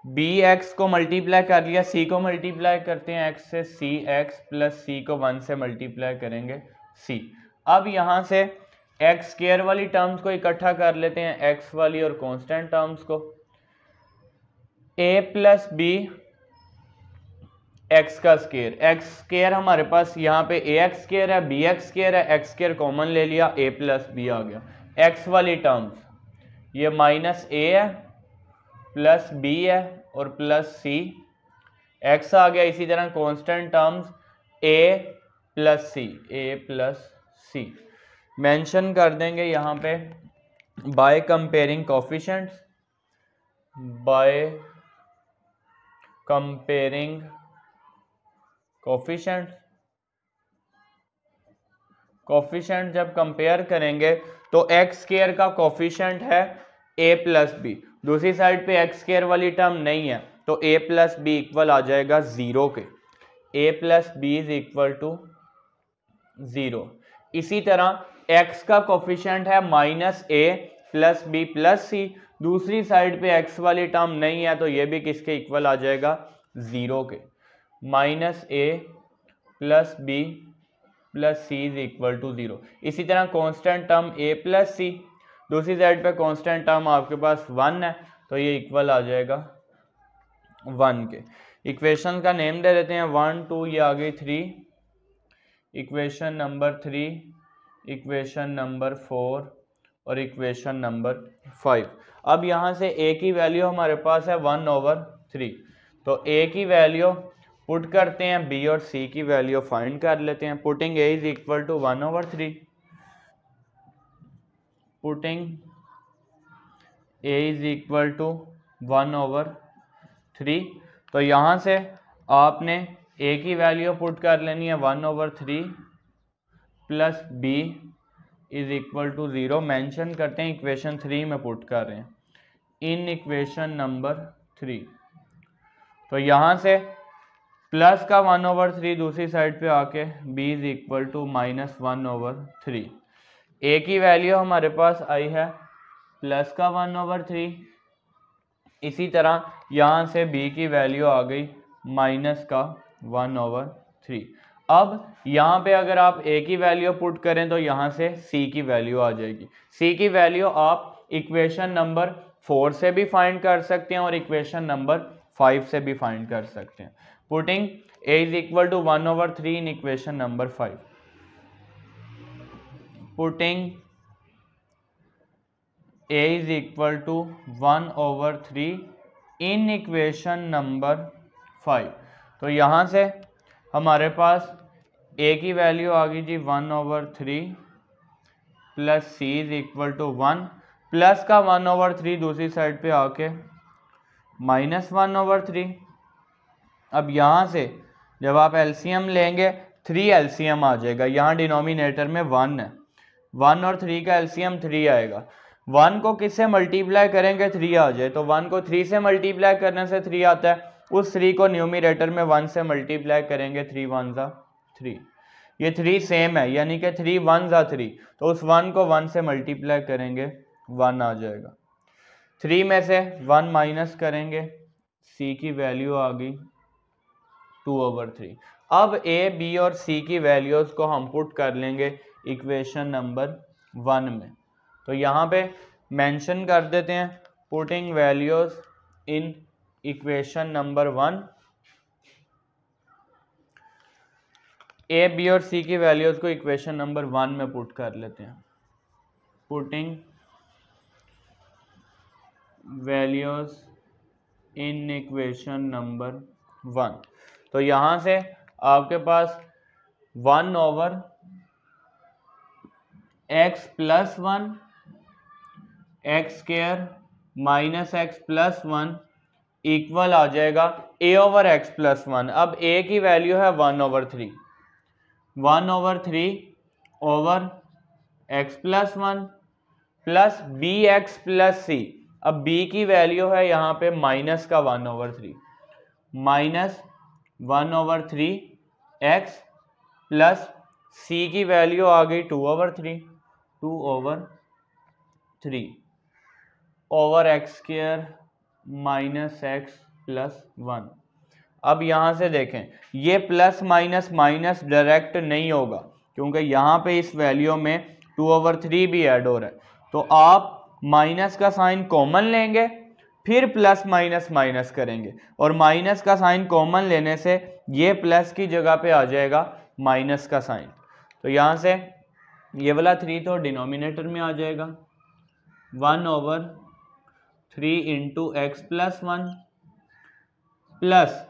Speaker 1: बी एक्स को मल्टीप्लाई कर लिया, सी को मल्टीप्लाई करते हैं एक्स से, सी एक्स प्लस सी को 1 से मल्टीप्लाई करेंगे सी। अब यहाँ से एक्स स्क्वायर वाली टर्म्स को इकट्ठा कर लेते हैं, एक्स वाली और कांस्टेंट टर्म्स को। a प्लस बी एक्स का स्क्वायर, एक्स स्क्वायर हमारे पास यहाँ पे ए एक्स स्क्वायर है, बी एक्स स्क्वायर है, एक्स स्क्वायर कॉमन ले लिया, a प्लस बी आ गया। एक्स वाली टर्म्स ये माइनस ए है प्लस बी है और प्लस सी, एक्स आ गया। इसी तरह constant terms a plus c, a plus c mention कर देंगे यहाँ पे by comparing coefficients, by comparing coefficients. Coefficient जब कंपेयर करेंगे तो एक्स स्क्वायर का कोफिशिएंट है a प्लस बी, दूसरी साइड पे एक्स स्क्वायर वाली टर्म नहीं है, तो a प्लस बी इक्वल आ जाएगा 0 के, a plus b is equal to 0। इसी तरह x का कोफिशिएंट है minus a plus B plus c, दूसरी साइड पे x वाली टर्म नहीं है तो ये भी किसके इक्वल आ जाएगा 0 के, minus a plus B plus c is equal to 0। इसी तरह constant term a plus c, दूसरी साइड पे कांस्टेंट टर्म आपके पास 1 है तो ये इक्वल आ जाएगा 1 के। इक्वेशन का नेम दे देते हैं 1 2, ये आ गई 3, इक्वेशन नंबर 3, इक्वेशन नंबर 4 और इक्वेशन नंबर 5। अब यहाँ से a की वैल्यू हमारे पास है 1/3, तो a की वैल्यू पुट करते हैं, b और c की वैल्यू फाइंड कर लेते हैं। Putting a is equal to 1/3, putting a is equal to 1/3, तो यहाँ से आपने a की वैल्यू पुट कर लेनी है 1/3 plus b is equal to 0, mention करते हैं इक्वेशन 3 में पुट कर रहे हैं, इन इक्वेशन नंबर 3। तो यहाँ से प्लस का 1/3 दूसरी साइड पे आके b is equal to minus 1/3, a की वैल्यू हमारे पास आई है प्लस का 1/3, इसी तरह यहाँ से b की वैल्यू आ गई माइनस का 1/3। अब यहाँ पे अगर आप a की वैल्यू पुट करें तो यहाँ से c की वैल्यू आ जाएगी। c की वैल्यू आप इक्वेशन नंबर 4 से भी फाइंड कर सकते हैं और इक्वेशन नंबर 5 से भी फाइंड कर सकते हैं। Putting a is equal to 1/3 in equation number 5, putting a is equal to 1/3 in equation number 5, तो यहाँ से हमारे पास a की वैल्यू आ गई जी 1/3 plus c is equal to 1, plus का 1/3 दूसरी साइड पे आके माइनस 1/3। अब यहाँ से जब आप एलसीएम लेंगे 3 एलसीएम आ जाएगा, यहाँ डिनोमिनेटर में 1 है, 1 और 3 का एलसीएम 3 आएगा। 1 को किससे मल्टीप्लाई करेंगे 3 आ जाए, तो 1 को 3 से मल्टीप्लाई करने से 3 आता है, उस 3 को न्यूमिनेटर में 1 से मल्टीप्लाई करेंगे, 3 1 ज़ा 3, ये 3 सेम है यानी कि 3 1 ज़ा 3, तो उस 1 को 1 से मल्टीप्लाई करेंगे 1 आ जाएगा। 3 में से 1 माइनस करेंगे, c की वैल्यू आ गई 2/3। अब a b और c की वैल्यूज को हम पुट कर लेंगे इक्वेशन नंबर 1 में, तो यहाँ पे मेंशन कर देते हैं putting values in equation number 1, a b और c की वैल्यूज को इक्वेशन नंबर 1 में पुट कर लेते हैं, putting values in equation number 1, तो यहाँ से आपके पास 1/x plus 1 x square minus X plus 1 equal आ जाएगा a/x प्लस 1। अब a की वैल्यू है 1/3, 1/3 over x plus 1 plus bx plus c। अब b की वैल्यू है यहाँ पे माइनस का 1/3, माइनस 1/3 x प्लस c की वैल्यू आ गई 2/3, 2/3 over x square minus X plus 1। अब यहाँ से देखें ये प्लस माइनस माइनस डायरेक्ट नहीं होगा क्योंकि यहाँ पे इस वैल्यू में 2/3 भी ऐड हो रहा है, तो आप माइनस का साइन कॉमन लेंगे फिर प्लस माइनस माइनस करेंगे और माइनस का साइन कॉमन लेने से ये प्लस की जगह पे आ जाएगा माइनस का साइन, तो यहाँ से ये वाला 3 तो डिनोमिनेटर में आ जाएगा, 1/3 इंटू एक्स प्लस 1 प्लस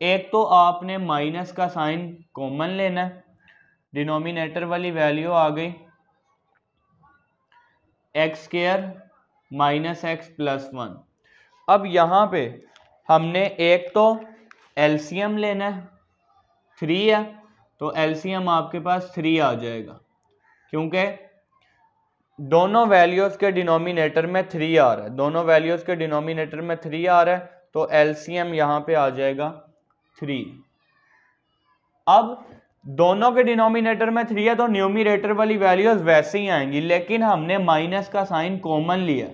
Speaker 1: एक तो आपने माइनस का साइन कॉमन लेना है, डिनोमिनेटर वाली वैल्यू आ गई x square minus X plus 1। अब यहाँ पे हमने एक तो एलसीएम लेना है, 3 है तो एलसीएम आपके पास 3 आ जाएगा क्योंकि दोनों वैल्यूज के डिनोमिनेटर में 3 आ रहा है, दोनों वैल्यूज के डिनोमिनेटर में 3 आ रहा है तो एलसीएम यहाँ पे आ जाएगा 3। अब दोनों के डिनोमिनेटर में 3 है तो न्यूमरेटर वाली वैल्यूज वैसे ही आएंगी, लेकिन हमने माइनस का साइन कॉमन लिया।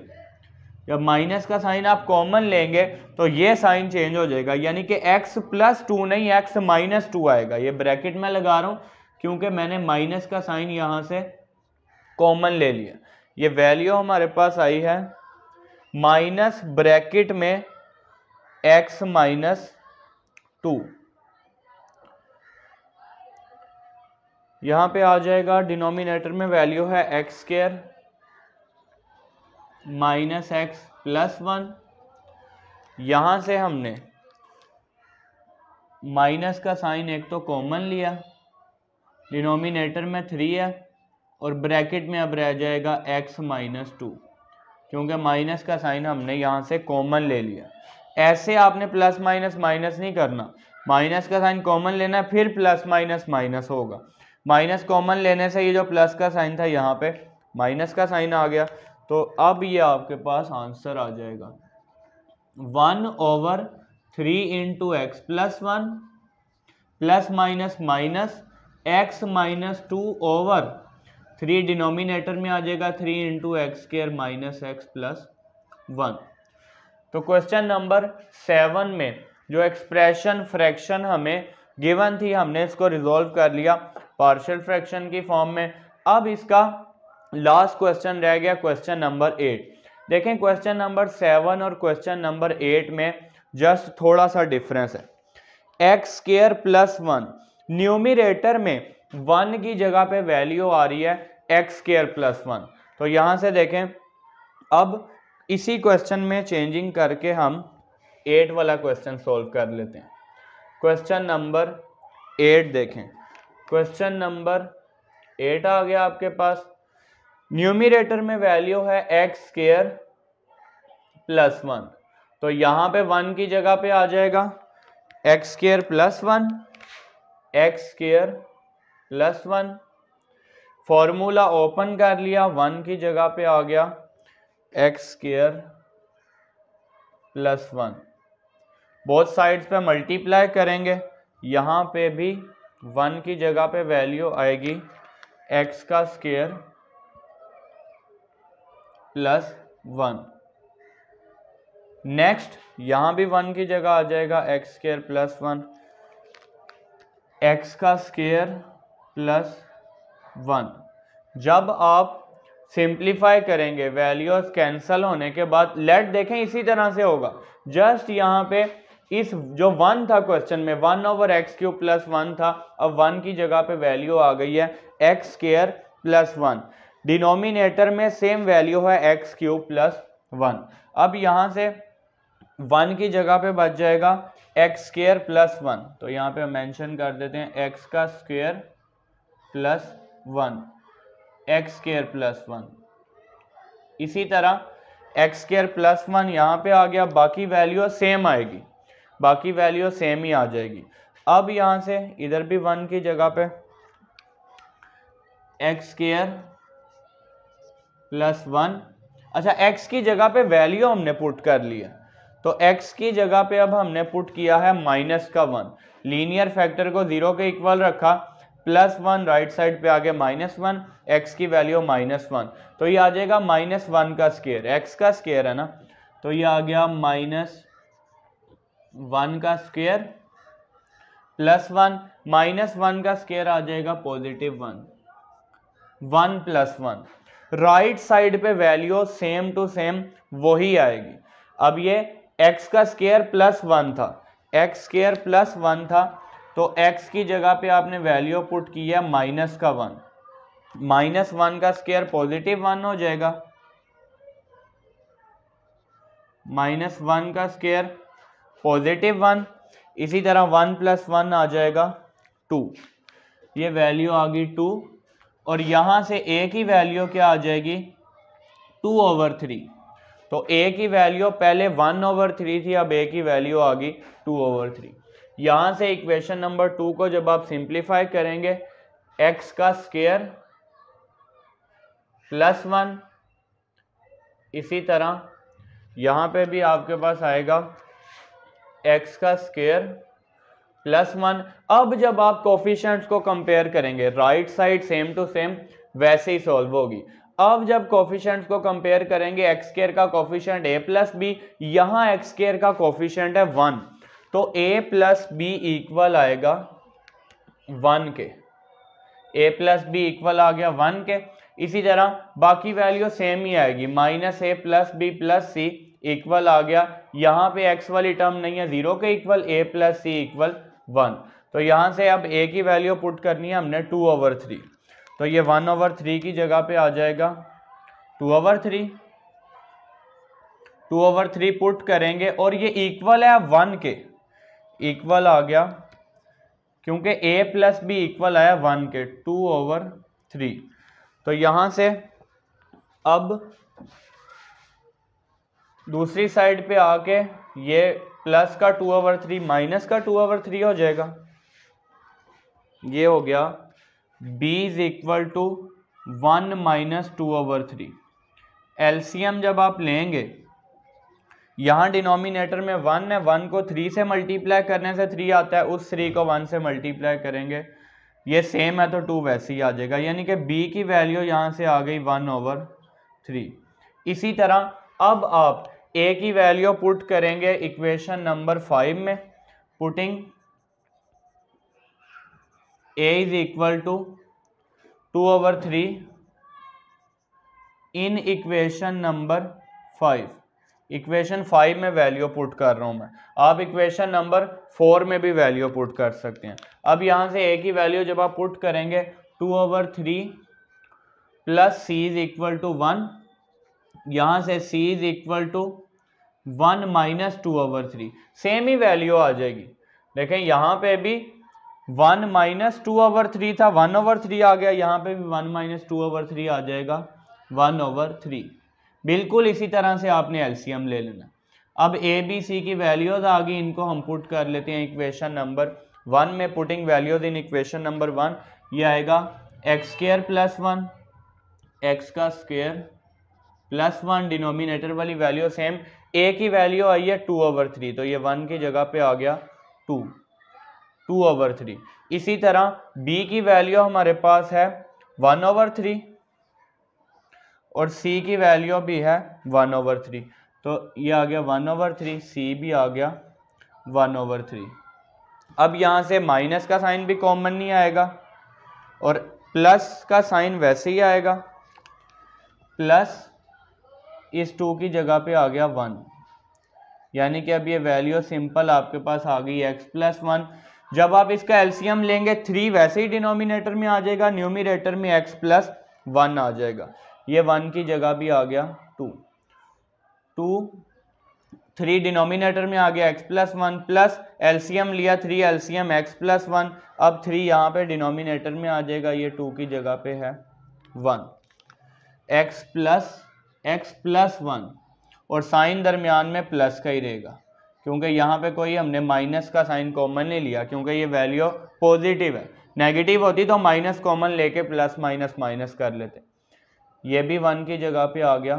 Speaker 1: जब माइनस का साइन आप कॉमन लेंगे तो ये साइन चेंज हो जाएगा, यानी कि x + 2 नहीं x - 2 आएगा। ये ब्रैकेट में लगा रहा हूं क्योंकि मैंने माइनस का साइन यहां से कॉमन ले लिया। ये वैल्यू हमारे पास आई है माइनस ब्रैकेट में x - 2। यहां पे आ जाएगा डिनोमिनेटर में वैल्यू है x² - x + 1। यहां से हमने माइनस का साइन एक तो कॉमन लिया, डिनोमिनेटर में 3 है और ब्रैकेट में अब रह जाएगा x - 2, क्योंकि माइनस का साइन हमने यहां से कॉमन ले लिया। ऐसे आपने प्लस माइनस माइनस नहीं करना, माइनस का साइन कॉमन लेना फिर प्लस माइनस माइनस होगा। माइनस कॉमन लेने से ये जो प्लस का साइन था यहाँ पे माइनस का साइन आ गया, तो अब ये आपके पास आंसर आ जाएगा 1/3 × x + 1 plus minus minus x - 2/3 denominator में आ जाएगा 3 × x² - x + 1। तो क्वेश्चन नंबर 7 में जो एक्सप्रेशन फ्रैक्शन हमें गिवन थी हमने इसको रिजॉल्व कर लिया पार्शियल फ्रैक्शन की फॉर्म में। अब इसका लास्ट क्वेश्चन रह गया क्वेश्चन नंबर 8। देखें क्वेश्चन नंबर 7 और क्वेश्चन नंबर 8 में जस्ट थोड़ा सा डिफरेंस है। x² + 1 न्यूमरेटर में 1 की जगह पे वैल्यू आ रही है x² + 1। तो यहां से देखें, अब इसी क्वेश्चन में चेंजिंग करके हम 8 वाला क्वेश्चन सोल्व कर लेते हैं। क्वेश्चन नंबर 8 देखें, क्वेश्चन नंबर 8 आ गया आपके पास। न्यूमरेटर में वैल्यू है x² + 1, तो यहां पे 1 की जगह पे आ जाएगा x² + 1 x² + 1। फॉर्मूला ओपन कर लिया, 1 की जगह पे आ गया x² + 1। बोथ साइड्स पे मल्टीप्लाई करेंगे, यहां पे भी 1 की जगह पे वैल्यू आएगी x² + 1। नेक्स्ट यहां भी 1 की जगह आ जाएगा x² + 1 x² + 1। जब आप सिंप्लीफाई करेंगे वैल्यूज कैंसल होने के बाद, लेट देखें इसी तरह से होगा। जस्ट यहाँ पे इस जो 1 था क्वेश्चन में 1/x³ + 1 था, अब 1 की जगह पे वैल्यू आ गई है x² + 1। डिनोमिनेटर में सेम वैल्यू है x³ + 1। अब यहाँ से 1 की जगह पे बच जाएगा x² + 1, तो यहाँ पे मेंशन कर देते हैं x² + 1 x² + 1। इसी तरह x² + 1 यहाँ पे आ गया, बाकी वैल्यू सेम आएगी, बाकी वैल्यू सेम ही आ जाएगी। अब यहाँ से इधर भी 1 की जगह पे x² + 1। अच्छा, x की जगह पे वैल्यू हमने पुट कर लिया, तो x की जगह पे अब हमने पुट किया है -1। लीनियर फैक्टर को 0 के इक्वल रखा, +1 राइट साइड पे आ गया -1, x की वैल्यू -1, तो ये आ जाएगा -1 का स्क्वायर, x का स्क्वायर है ना, तो ये आ गया -1 का स्क्वायर +1 -1 का स्क्वायर आ जाएगा +1 1 + 1। राइट साइड पे वैल्यू सेम टू सेम वही आएगी। अब ये x का स्क्वायर +1 था, x² + 1 था, तो x की जगह पे आपने वैल्यू पुट की है -1 -1 का स्क्वायर +1 हो जाएगा, -1 का स्क्वायर +1। इसी तरह 1 + 1 आ जाएगा 2, ये वैल्यू आ गई 2, और यहां से a की वैल्यू क्या आ जाएगी 2/3। तो a की वैल्यू पहले 1/3 थी, अब a की वैल्यू आ गई 2/3। यहां से इक्वेशन नंबर 2 को जब आप सिंप्लीफाई करेंगे x का स्क्वायर +1, इसी तरह यहां पे भी आपके पास आएगा एक्स का स्क्वायर प्लस 1। अब जब आप कोफिशिएंट्स को कंपेयर करेंगे, right side same to same वैसे ही सॉल्व होगी। अब जब कोफिशिएंट्स को कंपेयर करेंगे, एक्स स्क्वायर का कोफिशिएंट a प्लस बी, यहाँ एक्स स्क्वायर का कोफिशिएंट है 1, तो a प्लस बी इक्वल आएगा 1 के। a प्लस बी इक्वल आ गया 1 के। इसी तरह बाकी वैल्यू सेम ही आएगी, minus a plus B plus C equal आ गया, यहाँ पे x वाली टर्म नहीं है, 0 के equal a plus C equal 1। तो यहाँ से अब a की वैल्यू पुट करनी है हमने 2/3, तो ये 1/3 की जगह पे आ जाएगा 2/3। 2/3 पुट करेंगे और ये इक्वल है 1 के, इक्वल आ गया क्योंकि a प्लस बी इक्वल आया 1 के, 2/3। तो यहां से अब दूसरी साइड पे आके ये प्लस का 2/3 माइनस का 2/3 हो जाएगा। ये हो गया b is equal to 1 minus 2/3। LCM जब आप लेंगे, यहाँ डिनोमिनेटर में 1 है, 1 को 3 से मल्टीप्लाई करने से 3 आता है, उस 3 को 1 से मल्टीप्लाई करेंगे, ये सेम है तो 2 वैसे ही आ जाएगा, यानी कि b की वैल्यू यहाँ से आ गई 1/3। इसी तरह अब आप a की वैल्यू पुट करेंगे इक्वेशन नंबर 5 में, putting a is equal to 2/3 in equation number 5। Equation 5 में वैल्यू पुट कर रहा हूं मैं, आप इक्वेशन नंबर 4 में भी वैल्यू पुट कर सकते हैं। अब यहां से a की वैल्यू जब आप पुट करेंगे 2/3 plus c is equal to 1, यहां से c is equal to 1 minus 2/3, same ही वैल्यू आ जाएगी। देखें यहां पे भी 1 माइनस 2/3 था, 1/3 आ गया, यहाँ पे भी 1 माइनस 2/3 आ जाएगा 1/3। बिल्कुल इसी तरह से आपने एलसीएम ले लेना। अब ए बी सी की वैल्यूज आ गई, इनको हम पुट कर लेते हैं इक्वेशन नंबर 1 में। Putting values in equation number 1, ये आएगा एक्स स्क्वायर प्लस 1, एक्स का स्क्वायर प्लस 1, डिनोमिनेटर वाली वैल्यू सेम, ए की वैल्यू आई है 2/3, तो ये 1 की जगह पे आ गया 2/3। इसी तरह b की वैल्यू हमारे पास है 1/3 और c की वैल्यू भी है 1/3, तो ये आ गया 1/3, c भी आ गया 1/3। अब यहाँ से माइनस का साइन भी कॉमन नहीं आएगा और प्लस का साइन वैसे ही आएगा, प्लस इस 2 की जगह पे आ गया 1, यानी कि अब ये वैल्यू सिंपल आपके पास आ गई x प्लस 1। जब आप इसका एलसीएम लेंगे 3 वैसे ही डिनोमिनेटर में आ जाएगा, न्यूमिनेटर में x प्लस 1 आ जाएगा, ये 1 की जगह भी आ गया 2, 3 डिनोमिनेटर में आ गया x प्लस 1, प्लस एलसीएम लिया 3, एलसीएम x प्लस 1, अब 3 यहाँ पे डिनोमिनेटर में आ जाएगा, ये 2 की जगह पे है 1, x प्लस 1 और साइन दरमियान में प्लस का ही रहेगा, क्योंकि यहाँ पे कोई हमने माइनस का साइन कॉमन नहीं लिया, क्योंकि ये वैल्यू पॉजिटिव है। नेगेटिव होती तो माइनस कॉमन लेके प्लस माइनस माइनस कर लेते। ये भी 1 की जगह पे आ गया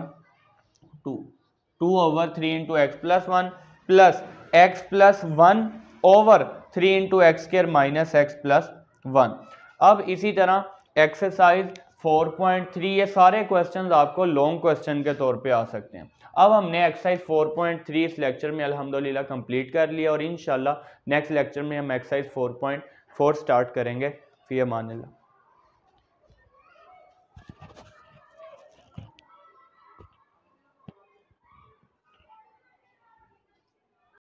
Speaker 1: 2/3 into x plus 1 plus x plus 1/3 into x square minus X plus 1। अब इसी तरह एक्सरसाइज 4.3, ये सारे क्वेश्चंस आपको लॉन्ग क्वेश्चन के तौर पे आ सकते हैं। अब हमने एक्सरसाइज 4.3 इस लेक्चर में अल्हम्दुलिल्लाह कंप्लीट कर लिया और इंशाल्लाह नेक्स्ट लेक्चर में हम एक्सरसाइज 4.4 स्टार्ट करेंगे। फी अमानिल्लाह।